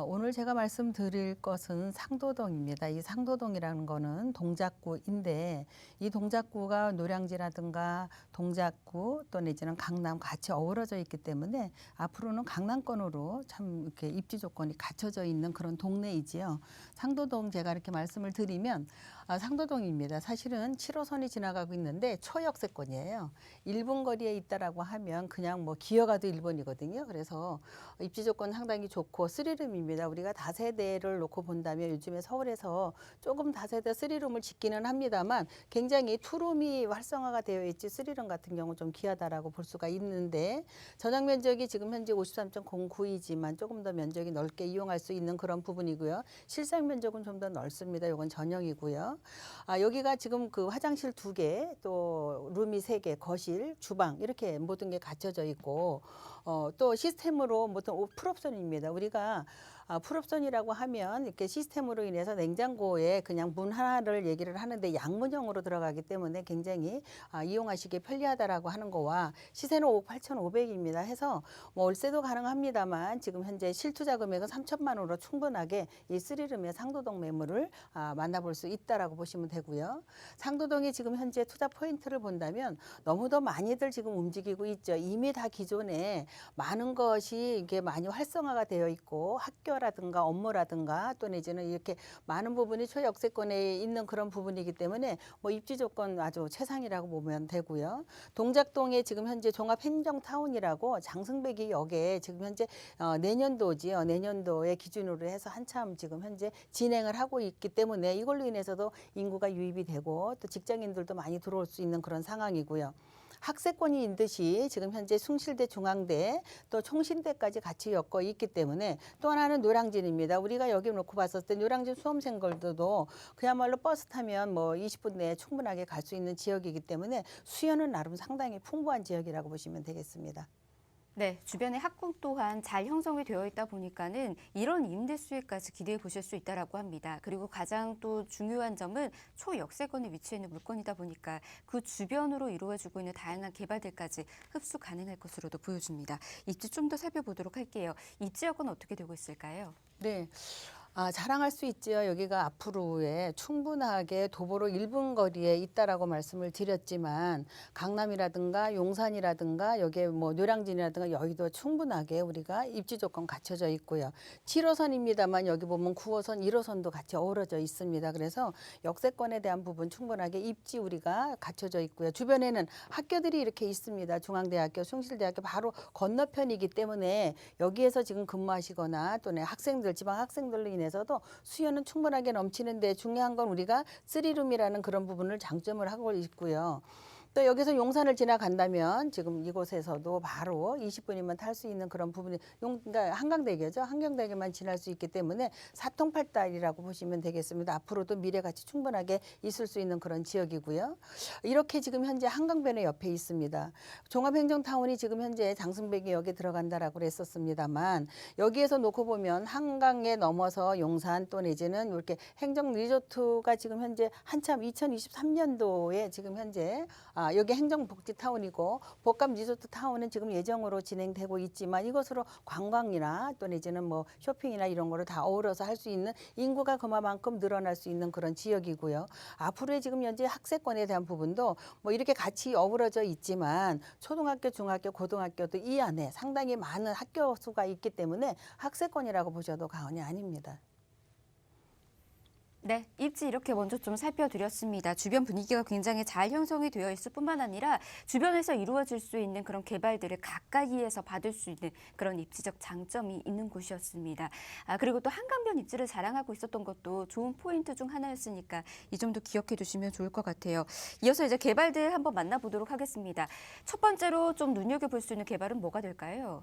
오늘 제가 말씀드릴 것은 상도동입니다. 이 상도동이라는 거는 동작구인데 이 동작구가 노량지라든가 동작구 또 내지는 강남 같이 어우러져 있기 때문에 앞으로는 강남권으로 참 이렇게 입지 조건이 갖춰져 있는 그런 동네이지요. 상도동 제가 이렇게 말씀을 드리면 상도동입니다. 사실은 7호선이 지나가고 있는데 초역세권이에요. 1분 거리에 있다라고 하면 그냥 뭐 기어가도 1번이거든요. 그래서 입지 조건 상당히 좋고 3룸입니다. 우리가 다세대를 놓고 본다면 요즘에 서울에서 조금 다세대 3룸을 짓기는 합니다만 굉장히 투룸이 활성화가 되어 있지 3룸 같은 경우 좀 귀하다라고 볼 수가 있는데 전용 면적이 지금 현재 53.09이지만 조금 더 면적이 넓게 이용할 수 있는 그런 부분이고요. 실상 면적은 좀 더 넓습니다. 이건 전용이고요. 여기가 지금 그 화장실 2개, 또 룸이 3개, 거실, 주방 이렇게 모든 게 갖춰져 있고 또 시스템으로 모든 풀옵션입니다. 우리가 풀옵션이라고 하면 이렇게 시스템으로 인해서 냉장고에 그냥 문 하나를 얘기를 하는데 양문형으로 들어가기 때문에 굉장히 이용하시기 편리하다라고 하는 거와 시세는 5억 8,500입니다. 해서 뭐 월세도 가능합니다만 지금 현재 실투자 금액은 3천만 원으로 충분하게 이 3룸의 상도동 매물을 만나볼 수 있다라고 보시면 되고요. 상도동이 지금 현재 투자 포인트를 본다면 너무도 많이들 지금 움직이고 있죠. 이미 다 기존에 많은 것이 이게 많이 활성화가 되어 있고 학교라든가 업무라든가 또 내지는 이렇게 많은 부분이 초역세권에 있는 그런 부분이기 때문에 뭐 입지 조건 아주 최상이라고 보면 되고요. 동작동에 지금 현재 종합행정타운이라고 장승배기 역에 지금 현재 내년도지요. 내년도에 기준으로 해서 한참 지금 현재 진행을 하고 있기 때문에 이걸로 인해서도 인구가 유입이 되고 또 직장인들도 많이 들어올 수 있는 그런 상황이고요. 학세권이 있는 듯이 지금 현재 숭실대, 중앙대 또 총신대까지 같이 엮어 있기 때문에 또 하나는 노량진입니다. 우리가 여기 놓고 봤을 때 노량진 수험생들도 그야말로 버스 타면 뭐 20분 내에 충분하게 갈 수 있는 지역이기 때문에 수요는 나름 상당히 풍부한 지역이라고 보시면 되겠습니다. 네, 주변에 학군 또한 잘 형성이 되어 있다 보니까는 이런 임대 수익까지 기대해 보실 수 있다라고 합니다. 그리고 가장 또 중요한 점은 초역세권에 위치해 있는 물건이다 보니까 그 주변으로 이루어지고 있는 다양한 개발들까지 흡수 가능할 것으로도 보여집니다. 입지 좀 더 살펴보도록 할게요. 이 지역은 어떻게 되고 있을까요? 네. 자랑할 수 있지요. 여기가 앞으로에 충분하게 도보로 1분 거리에 있다라고 말씀을 드렸지만 강남이라든가 용산이라든가 여기에 뭐 노량진이라든가 여의도 충분하게 우리가 입지 조건 갖춰져 있고요. 7호선입니다만 여기 보면 9호선, 1호선도 같이 어우러져 있습니다. 그래서 역세권에 대한 부분 충분하게 입지 우리가 갖춰져 있고요. 주변에는 학교들이 이렇게 있습니다. 중앙대학교, 숭실대학교 바로 건너편이기 때문에 여기에서 지금 근무하시거나 또는 학생들, 지방 학생들로 인해서도 수요는 충분하게 넘치는데 중요한 건 우리가 3룸이라는 그런 부분을 장점을 하고 있고요. 또 여기서 용산을 지나간다면 지금 이곳에서도 바로 20분이면 탈 수 있는 그런 부분이 그러니까 한강대교죠. 한강대교만 지날 수 있기 때문에 사통팔달이라고 보시면 되겠습니다. 앞으로도 미래가치 충분하게 있을 수 있는 그런 지역이고요. 이렇게 지금 현재 한강변의 옆에 있습니다. 종합행정타운이 지금 현재 장승배기역에 들어간다라고 그랬었습니다만 여기에서 놓고 보면 한강에 넘어서 용산 또 내지는 이렇게 행정리조트가 지금 현재 한참 2023년도에 지금 현재 여기 행정복지타운이고 복합 리조트 타운은 지금 예정으로 진행되고 있지만 이것으로 관광이나 또 내지는 뭐 쇼핑이나 이런 거를 다 어우러서 할 수 있는 인구가 그만큼 늘어날 수 있는 그런 지역이고요. 앞으로의 지금 현재 학세권에 대한 부분도 뭐 이렇게 같이 어우러져 있지만 초등학교, 중학교, 고등학교도 이 안에 상당히 많은 학교 수가 있기 때문에 학세권이라고 보셔도 과언이 아닙니다. 네, 입지 이렇게 먼저 좀 살펴드렸습니다. 주변 분위기가 굉장히 잘 형성이 되어 있을 뿐만 아니라 주변에서 이루어질 수 있는 그런 개발들을 가까이에서 받을 수 있는 그런 입지적 장점이 있는 곳이었습니다. 그리고 또 한강변 입지를 자랑하고 있었던 것도 좋은 포인트 중 하나였으니까 이 점도 기억해 두시면 좋을 것 같아요. 이어서 이제 개발들 한번 만나보도록 하겠습니다. 첫 번째로 좀 눈여겨볼 수 있는 개발은 뭐가 될까요?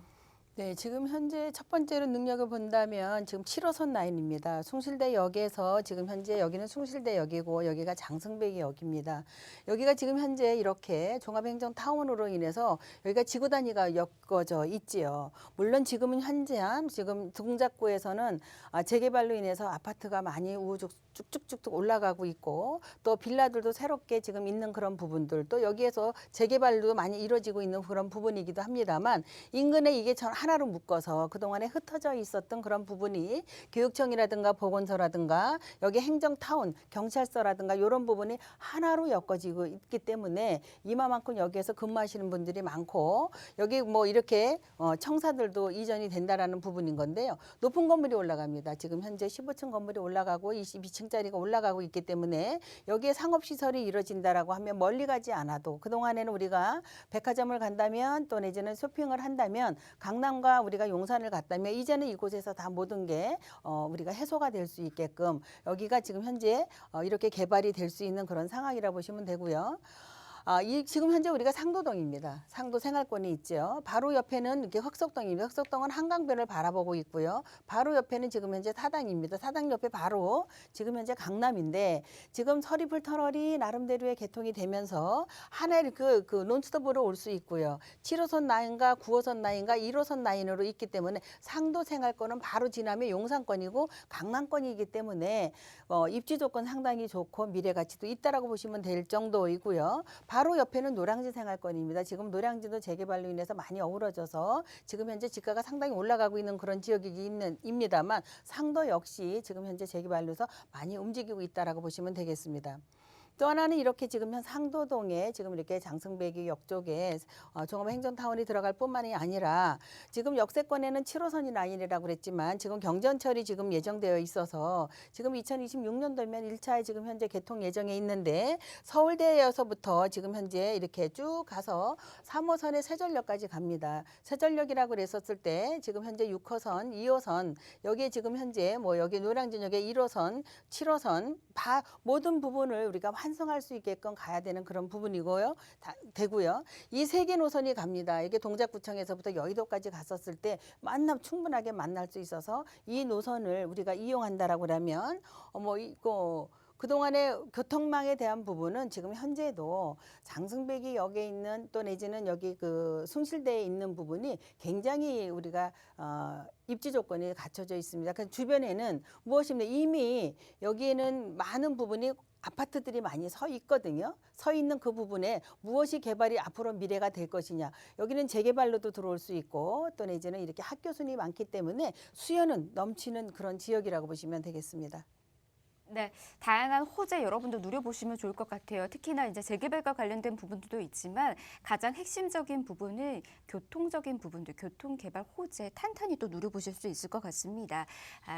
네, 지금 현재 첫 번째로 능력을 본다면 지금 7호선 라인입니다. 숭실대역에서 지금 현재 여기는 숭실대역이고 여기가 장승배기역입니다. 여기가 지금 현재 이렇게 종합행정타운으로 인해서 여기가 지구 단위가 엮어져 있지요. 물론 지금은 현재한 지금 동작구에서는 재개발로 인해서 아파트가 많이 우후죽 쭉쭉쭉 올라가고 있고 또 빌라들도 새롭게 지금 있는 그런 부분들 또 여기에서 재개발도 많이 이루어지고 있는 그런 부분이기도 합니다만 인근에 이게 전 하나로 묶어서 그동안에 흩어져 있었던 그런 부분이 교육청이라든가 보건소라든가 여기 행정타운 경찰서라든가 이런 부분이 하나로 엮어지고 있기 때문에 이마만큼 여기에서 근무하시는 분들이 많고 여기 뭐 이렇게 청사들도 이전이 된다라는 부분인 건데요. 높은 건물이 올라갑니다. 지금 현재 15층 건물이 올라가고 22층짜리가 올라가고 있기 때문에 여기에 상업시설이 이루어진다라고 하면 멀리 가지 않아도 그동안에는 우리가 백화점을 간다면 또 내지는 쇼핑을 한다면 강남과 우리가 용산을 갔다면 이제는 이곳에서 다 모든 게 우리가 해소가 될 수 있게끔 여기가 지금 현재 이렇게 개발이 될 수 있는 그런 상황이라 보시면 되고요. 지금 현재 우리가 상도동입니다. 상도 생활권이 있죠. 바로 옆에는 이렇게 흑석동입니다. 흑석동은 한강변을 바라보고 있고요. 바로 옆에는 지금 현재 사당입니다. 사당 옆에 바로 지금 현재 강남인데 지금 서리풀 터널이 나름대로의 개통이 되면서 하나의 그 논스톱으로 올 수 있고요. 7호선 라인과 9호선 라인과 1호선 라인으로 있기 때문에 상도 생활권은 바로 지나면 용산권이고 강남권이기 때문에 입지 조건 상당히 좋고 미래 가치도 있다라고 보시면 될 정도이고요. 바로 옆에는 노량진 생활권입니다. 지금 노량진도 재개발로 인해서 많이 어우러져서 지금 현재 지가가 상당히 올라가고 있는 그런 지역입니다만 상도 역시 지금 현재 재개발로서 많이 움직이고 있다라고 보시면 되겠습니다. 또 하나는 이렇게 지금 상도동에 지금 이렇게 장승배기 역 쪽에 종합행정타운이 들어갈 뿐만이 아니라 지금 역세권에는 7호선이 라인이라고 그랬지만 지금 경전철이 지금 예정되어 있어서 지금 2026년도면 1차에 지금 현재 개통 예정에 있는데 서울대에서부터 지금 현재 이렇게 쭉 가서 3호선의 세전역까지 갑니다. 세전역이라고 그랬었을 때 지금 현재 6호선, 2호선 여기에 지금 현재 뭐 여기 노량진역에 1호선, 7호선 다 모든 부분을 우리가 환승할 수 있게끔 가야 되는 그런 부분이고요. 되고요. 이 세 개 노선이 갑니다. 이게 동작구청에서부터 여의도까지 갔었을 때 충분하게 만날 수 있어서 이 노선을 우리가 이용한다라고 하면 이거 그동안의 교통망에 대한 부분은 지금 현재도 장승배기 역에 있는 또 내지는 여기 그 숭실대에 있는 부분이 굉장히 우리가 입지 조건이 갖춰져 있습니다. 그 주변에는 무엇입니까? 이미 여기에는 많은 부분이 아파트들이 많이 서 있거든요. 서 있는 그 부분에 무엇이 개발이 앞으로 미래가 될 것이냐. 여기는 재개발로도 들어올 수 있고 또 내지는 이렇게 학교 순이 많기 때문에 수요는 넘치는 그런 지역이라고 보시면 되겠습니다. 네, 다양한 호재 여러분도 누려보시면 좋을 것 같아요. 특히나 이제 재개발과 관련된 부분도 있지만 가장 핵심적인 부분은 교통적인 부분들, 교통개발 호재 탄탄히 또 누려보실 수 있을 것 같습니다.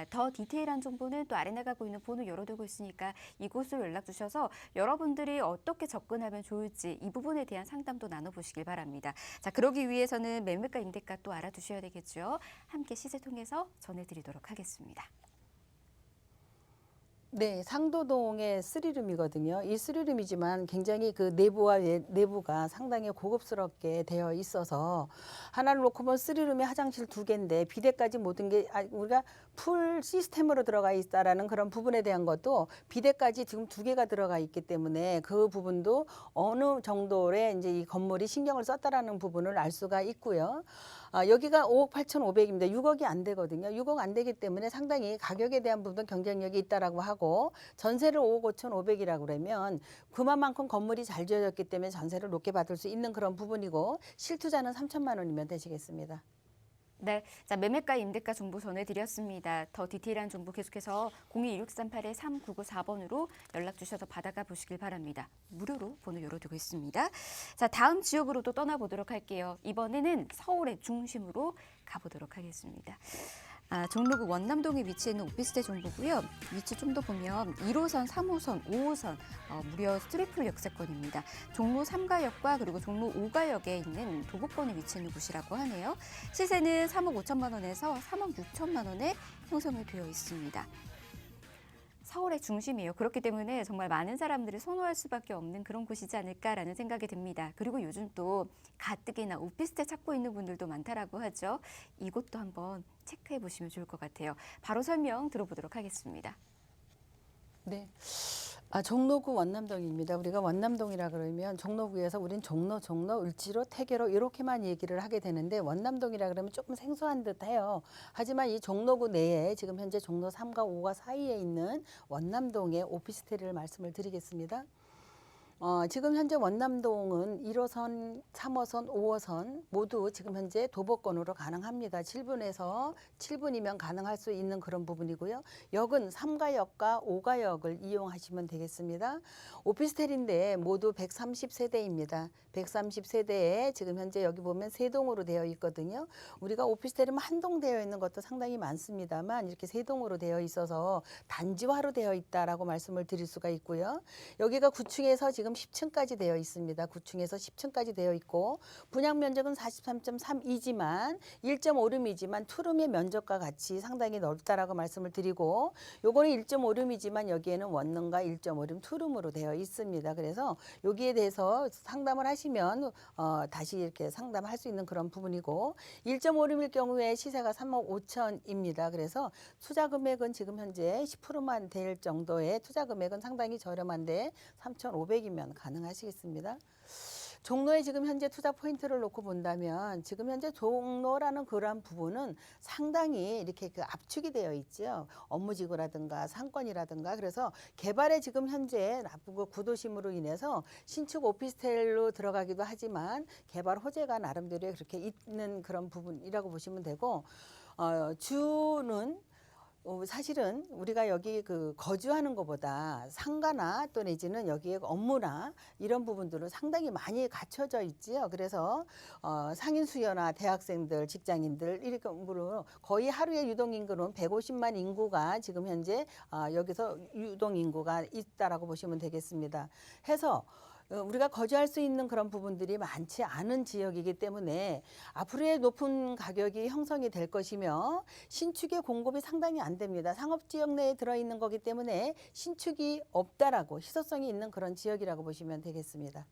더 디테일한 정보는 또 아래 나가고 있는 번호 열어두고 있으니까 이곳으로 연락 주셔서 여러분들이 어떻게 접근하면 좋을지 이 부분에 대한 상담도 나눠보시길 바랍니다. 자, 그러기 위해서는 매매가 임대가 또 알아두셔야 되겠죠. 함께 시세 통해서 전해드리도록 하겠습니다. 네, 상도동의 3룸이거든요. 이 3룸이지만 굉장히 그 내부가 상당히 고급스럽게 되어 있어서 하나를 놓고 보면 3룸에 화장실 2개인데 비대까지 모든 게 우리가 풀 시스템으로 들어가 있다라는 그런 부분에 대한 것도 비대까지 지금 2개가 들어가 있기 때문에 그 부분도 어느 정도의 이제 이 건물이 신경을 썼다라는 부분을 알 수가 있고요. 여기가 5억 8,500입니다. 6억이 안 되거든요. 6억 안 되기 때문에 상당히 가격에 대한 부분 경쟁력이 있다라고 하고 전세를 5억 5,500이라고 그러면 그만큼 건물이 잘 지어졌기 때문에 전세를 높게 받을 수 있는 그런 부분이고 실투자는 3천만 원이면 되시겠습니다. 네, 자 매매가, 임대가 정보 전해드렸습니다. 더 디테일한 정보 계속해서 02-1638-3994번으로 연락 주셔서 받아가 보시길 바랍니다. 무료로 번호 열어두고 있습니다. 자, 다음 지역으로도 떠나보도록 할게요. 이번에는 서울의 중심으로 가보도록 하겠습니다. 종로구 원남동에 위치해 있는 오피스텔 정보고요. 위치 좀 더 보면 1호선, 3호선, 5호선 무려 트리플 역세권입니다. 종로 3가역과 그리고 종로 5가역에 있는 도보권에 위치해 있는 곳이라고 하네요. 시세는 3억 5천만 원에서 3억 6천만 원에 형성이 되어 있습니다. 서울의 중심이에요. 그렇기 때문에 정말 많은 사람들이 선호할 수밖에 없는 그런 곳이지 않을까라는 생각이 듭니다. 그리고 요즘 또 가뜩이나 오피스텔 찾고 있는 분들도 많다라고 하죠. 이곳도 한번 체크해 보시면 좋을 것 같아요. 바로 설명 들어보도록 하겠습니다. 네. 종로구 원남동입니다. 우리가 원남동이라 그러면 종로구에서 우린 종로, 을지로, 태계로 이렇게만 얘기를 하게 되는데 원남동이라 그러면 조금 생소한 듯해요. 하지만 이 종로구 내에 지금 현재 종로 3과 5가 사이에 있는 원남동의 오피스텔을 말씀을 드리겠습니다. 지금 현재 원남동은 1호선, 3호선, 5호선 모두 지금 현재 도보권으로 가능합니다. 7분에서 7분이면 가능할 수 있는 그런 부분이고요. 역은 3가역과 5가역을 이용하시면 되겠습니다. 오피스텔인데 모두 130세대입니다. 130세대에 지금 현재 여기 보면 3동으로 되어 있거든요. 우리가 오피스텔이면 한 동 되어 있는 것도 상당히 많습니다만 이렇게 3동으로 되어 있어서 단지화로 되어 있다라고 말씀을 드릴 수가 있고요. 여기가 9층에서 지금 10층까지 되어 있습니다. 9층에서 10층까지 되어 있고 분양 면적은 43.32지만 1.5룸이지만 투룸의 면적과 같이 상당히 넓다라고 말씀을 드리고 요거는 1.5룸이지만 여기에는 원룸과 1.5룸 투룸으로 되어 있습니다. 그래서 여기에 대해서 상담을 하시면 다시 이렇게 상담할 수 있는 그런 부분이고 1.5룸일 경우에 시세가 3억 5천입니다. 그래서 투자 금액은 지금 현재 10%만 될 정도의 투자 금액은 상당히 저렴한데 3,500이면 가능하시겠습니다. 종로에 지금 현재 투자 포인트를 놓고 본다면 지금 현재 종로라는 그러한 부분은 상당히 이렇게 그 압축이 되어 있죠. 업무지구라든가 상권이라든가 그래서 개발에 지금 현재 나쁜 구도심으로 인해서 신축 오피스텔로 들어가기도 하지만 개발 호재가 나름대로 그렇게 있는 그런 부분이라고 보시면 되고 주는 사실은 우리가 여기 그 거주하는 것보다 상가나 또 내지는 여기에 업무나 이런 부분들은 상당히 많이 갖춰져 있지요. 그래서 상인 수요나 대학생들, 직장인들 이렇게 거의 하루에 유동 인구는 150만 인구가 지금 현재 여기서 유동 인구가 있다라고 보시면 되겠습니다. 해서 우리가 거주할 수 있는 그런 부분들이 많지 않은 지역이기 때문에 앞으로의 높은 가격이 형성이 될 것이며 신축의 공급이 상당히 안 됩니다. 상업지역 내에 들어있는 거기 때문에 신축이 없다라고 희소성이 있는 그런 지역이라고 보시면 되겠습니다.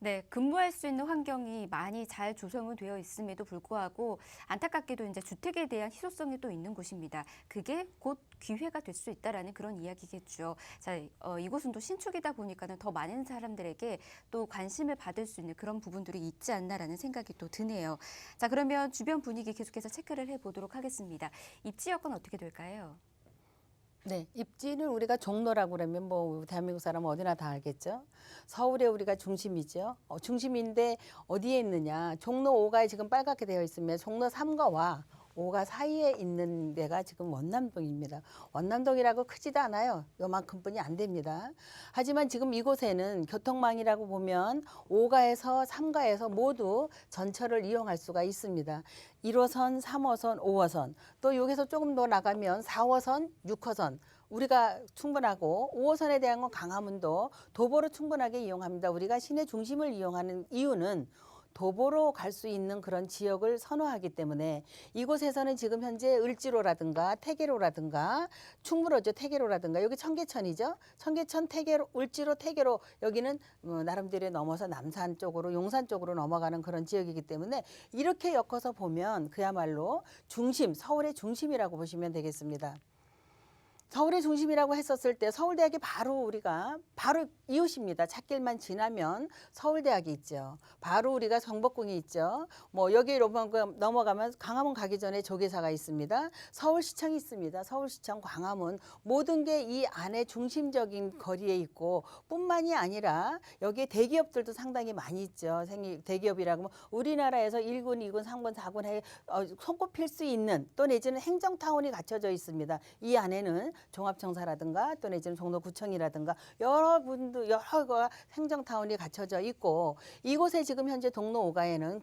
네, 근무할 수 있는 환경이 많이 잘 조성은 되어 있음에도 불구하고 안타깝게도 이제 주택에 대한 희소성이 또 있는 곳입니다. 그게 곧 기회가 될 수 있다라는 그런 이야기겠죠. 자, 이곳은 또 신축이다 보니까는 더 많은 사람들에게 또 관심을 받을 수 있는 그런 부분들이 있지 않나라는 생각이 또 드네요. 자, 그러면 주변 분위기 계속해서 체크를 해보도록 하겠습니다. 입지 여건 어떻게 될까요? 네, 입지는 우리가 종로라고 그러면 뭐 대한민국 사람 어디나 다 알겠죠. 서울에 우리가 중심이죠. 중심인데 어디에 있느냐. 종로 5가에 지금 빨갛게 되어 있으면 종로 3가와 5가 사이에 있는 데가 지금 원남동입니다. 원남동이라고 크지도 않아요. 요만큼뿐이 안 됩니다. 하지만 지금 이곳에는 교통망이라고 보면 5가에서 3가에서 모두 전철을 이용할 수가 있습니다. 1호선, 3호선, 5호선 또 여기서 조금 더 나가면 4호선, 6호선 우리가 충분하고 5호선에 대한 건 강화문도 도보로 충분하게 이용합니다. 우리가 시내 중심을 이용하는 이유는 도보로 갈 수 있는 그런 지역을 선호하기 때문에 이곳에서는 지금 현재 을지로라든가 태계로라든가 충무로죠. 태계로라든가 여기 청계천이죠. 청계천, 태계로, 을지로, 태계로 여기는 나름대로 넘어서 남산 쪽으로 용산 쪽으로 넘어가는 그런 지역이기 때문에 이렇게 엮어서 보면 그야말로 중심, 서울의 중심이라고 보시면 되겠습니다. 서울의 중심이라고 했었을 때 서울대학이 바로 우리가 바로 이웃입니다. 찻길만 지나면 서울대학이 있죠. 바로 우리가 경복궁이 있죠. 뭐 여기 넘어가면 광화문 가기 전에 조계사가 있습니다. 서울시청이 있습니다. 서울시청, 광화문 모든 게 이 안에 중심적인 거리에 있고 뿐만이 아니라 여기에 대기업들도 상당히 많이 있죠. 대기업이라고 하면 우리나라에서 1군, 2군, 3군, 4군 해 손꼽힐 수 있는 또 내지는 행정타운이 갖춰져 있습니다. 이 안에는 종합청사라든가 또 내지는 종로구청이라든가 여러 행정타운이 갖춰져 있고 이곳에 지금 현재 종로 5가에는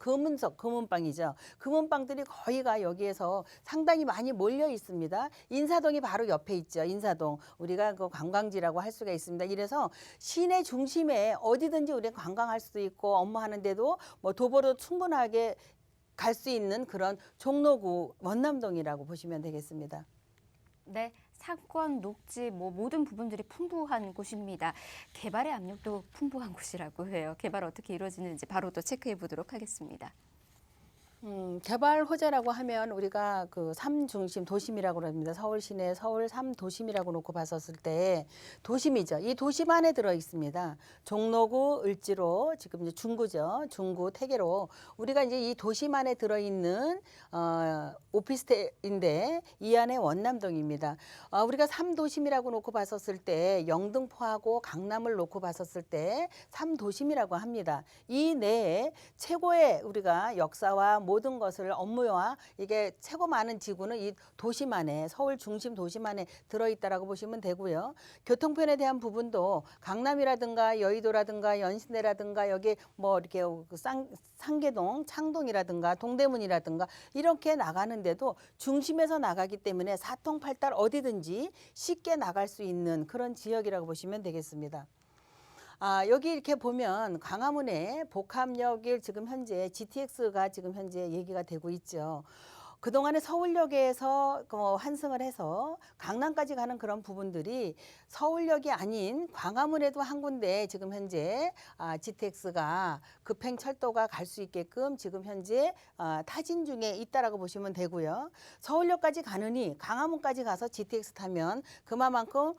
금은방이죠. 금은방들이 거의가 여기에서 상당히 많이 몰려 있습니다. 인사동이 바로 옆에 있죠. 인사동 우리가 그 관광지라고 할 수가 있습니다. 이래서 시내 중심에 어디든지 우리가 관광할 수도 있고 업무하는데도 뭐 도보로 충분하게 갈 수 있는 그런 종로구 원남동이라고 보시면 되겠습니다. 네, 상권, 녹지 뭐 모든 부분들이 풍부한 곳입니다. 개발의 압력도 풍부한 곳이라고 해요. 개발 어떻게 이루어지는지 바로 또 체크해 보도록 하겠습니다. 개발 호재라고 하면 우리가 그 3중심 도심이라고 합니다. 서울 시내 서울 3도심이라고 놓고 봤었을 때 도심이죠. 이 도심 안에 들어 있습니다. 종로구, 을지로, 지금 이제 중구죠. 중구, 태계로 우리가 이제 이 도심 안에 들어 있는 오피스텔인데 이 안에 원남동입니다. 우리가 3도심이라고 놓고 봤었을 때 영등포하고 강남을 놓고 봤었을 때 3도심이라고 합니다. 이 내에 최고의 우리가 역사와 모든 것을 업무와 이게 최고 많은 지구는 이 도심 안에 서울 중심 도심 안에 들어있다라고 보시면 되고요. 교통편에 대한 부분도 강남이라든가 여의도라든가 연신내라든가 여기 뭐 이렇게 상계동, 창동이라든가 동대문이라든가 이렇게 나가는데도 중심에서 나가기 때문에 사통팔달 어디든지 쉽게 나갈 수 있는 그런 지역이라고 보시면 되겠습니다. 여기 이렇게 보면 광화문에 복합역이 지금 현재 GTX가 지금 현재 얘기가 되고 있죠. 그동안에 서울역에서 환승을 해서 강남까지 가는 그런 부분들이 서울역이 아닌 광화문에도 한 군데 지금 현재 GTX가 급행철도가 갈 수 있게끔 지금 현재 타진 중에 있다라고 보시면 되고요. 서울역까지 가느니 광화문까지 가서 GTX 타면 그만큼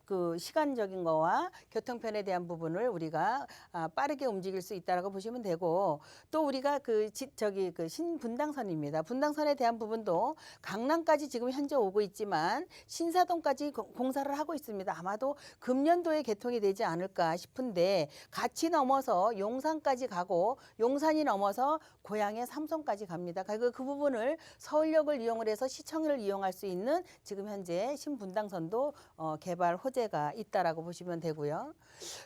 그 시간적인 거와 교통편에 대한 부분을 우리가 빠르게 움직일 수 있다라고 보시면 되고 또 우리가 그 신분당선입니다. 분당선에 대한 부분도 강남까지 지금 현재 오고 있지만 신사동까지 공사를 하고 있습니다. 아마도 금년도에 개통이 되지 않을까 싶은데 같이 넘어서 용산까지 가고 용산이 넘어서 고향의 삼성까지 갑니다. 그 부분을 서울역을 이용을 해서 시청을 이용할 수 있는 지금 현재 신분당선도 개발 호재가 있다라고 보시면 되고요.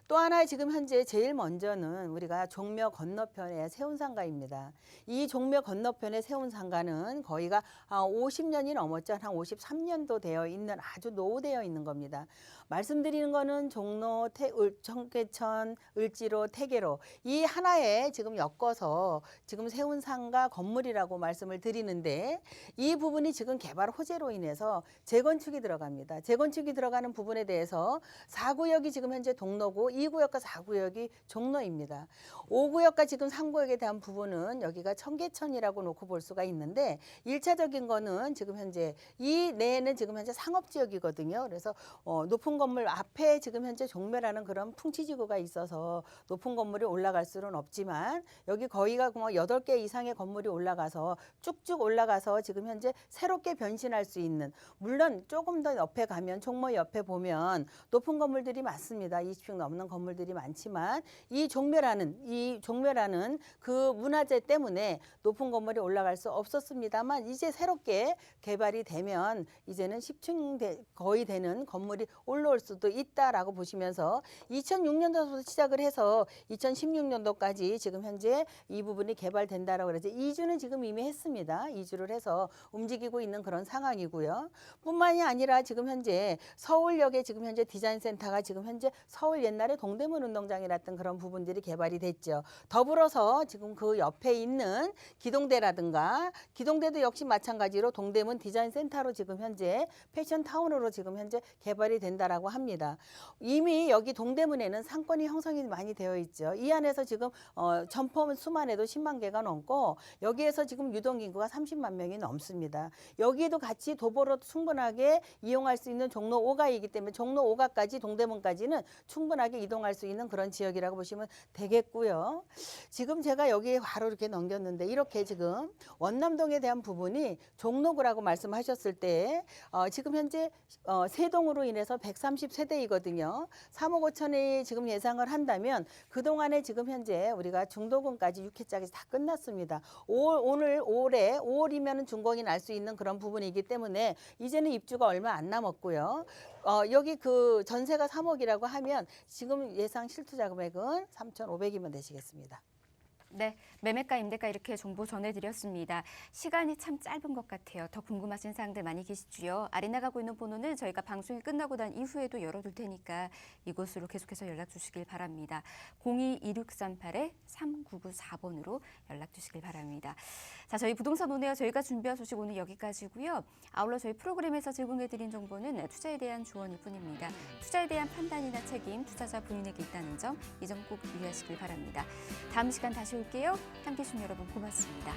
또 하나 지금 현재 제일 먼저는 우리가 종묘 건너편의 세운상가입니다. 이 종묘 건너편의 세운상가는 거의가 50년이 넘었죠. 한 53년도 되어 있는 아주 노후되어 있는 겁니다. 말씀드리는 거는 종로, 청계천, 을지로, 태계로 이 하나에 지금 엮어서 지금 세운상가 건물이라고 말씀을 드리는데 이 부분이 지금 개발 호재로 인해서 재건축이 들어갑니다. 재건축이 들어가는 부분에 대해서 4구역이 지금 현재 동로고 2구역과 4구역이 종로입니다. 5구역과 지금 3구역에 대한 부분은 여기가 청계천이라고 놓고 볼 수가 있는데 1차적인 거는 지금 현재 이 내에는 지금 현재 상업지역이거든요. 그래서 높은 건물 앞에 지금 현재 종묘라는 그런 풍치지구가 있어서 높은 건물이 올라갈 수는 없지만 여기 거의가 8개 이상의 건물이 올라가서 쭉쭉 올라가서 지금 현재 새롭게 변신할 수 있는 물론 조금 더 옆에 가면 종묘 옆에 보면 높은 건물들이 많습니다. 20층 넘는 건물들이 많지만 이 종묘라는 그 문화재 때문에 높은 건물이 올라갈 수 없었습니다만 이제 새롭게 개발이 되면 이제는 10층 거의 되는 건물이 올라올 수도 있다라고 보시면서 2006년도부터 시작을 해서 2016년도까지 지금 현재 이 부분이 개발된다라고 그래서 2주는 지금 이미 했습니다. 2주를 해서 움직이고 있는 그런 상황이고요. 뿐만이 아니라 지금 현재 서울역에 지금 현재 디자인센터가 지금 현재 서울 옛날에 동대문 운동장이랬던 그런 부분들이 개발이 됐죠. 더불어서 지금 그 옆에 있는 기동대라든가 기동대도 여기도 역시 마찬가지로 동대문 디자인 센터로 지금 현재 패션 타운으로 지금 현재 개발이 된다라고 합니다. 이미 여기 동대문에는 상권이 형성이 많이 되어 있죠. 이 안에서 지금 점포 수만 해도 10만 개가 넘고 여기에서 지금 유동 인구가 30만 명이 넘습니다. 여기에도 같이 도보로 충분하게 이용할 수 있는 종로 5가이기 때문에 종로 5가까지 동대문까지는 충분하게 이동할 수 있는 그런 지역이라고 보시면 되겠고요. 지금 제가 여기에 바로 이렇게 넘겼는데 이렇게 지금 원남동에 대한 부분이 종로구라고 말씀하셨을 때 지금 현재 세동으로 인해서 130세대이거든요. 3억 5천이 지금 예상을 한다면 그동안에 지금 현재 우리가 중도금까지 6회짜리 다 끝났습니다. 올해 5월이면 준공이 날 수 있는 그런 부분이기 때문에 이제는 입주가 얼마 안 남았고요. 여기 그 전세가 3억이라고 하면 지금 예상 실투자 금액은 3,500이면 되시겠습니다. 네, 매매가, 임대가 이렇게 정보 전해드렸습니다. 시간이 참 짧은 것 같아요. 더 궁금하신 사항들 많이 계시죠? 아래 나가고 있는 번호는 저희가 방송이 끝나고 난 이후에도 열어둘 테니까 이곳으로 계속해서 연락 주시길 바랍니다. 02-2638-3994번으로 연락 주시길 바랍니다. 자, 저희 부동산 오네요. 저희가 준비한 소식 오늘 여기까지고요. 아울러 저희 프로그램에서 제공해드린 정보는 투자에 대한 조언일 뿐입니다. 투자에 대한 판단이나 책임, 투자자 본인에게 있다는 점, 이 점 꼭 유의하시길 바랍니다. 다음 시간 다시 올게요. 함께해 주신 여러분 고맙습니다.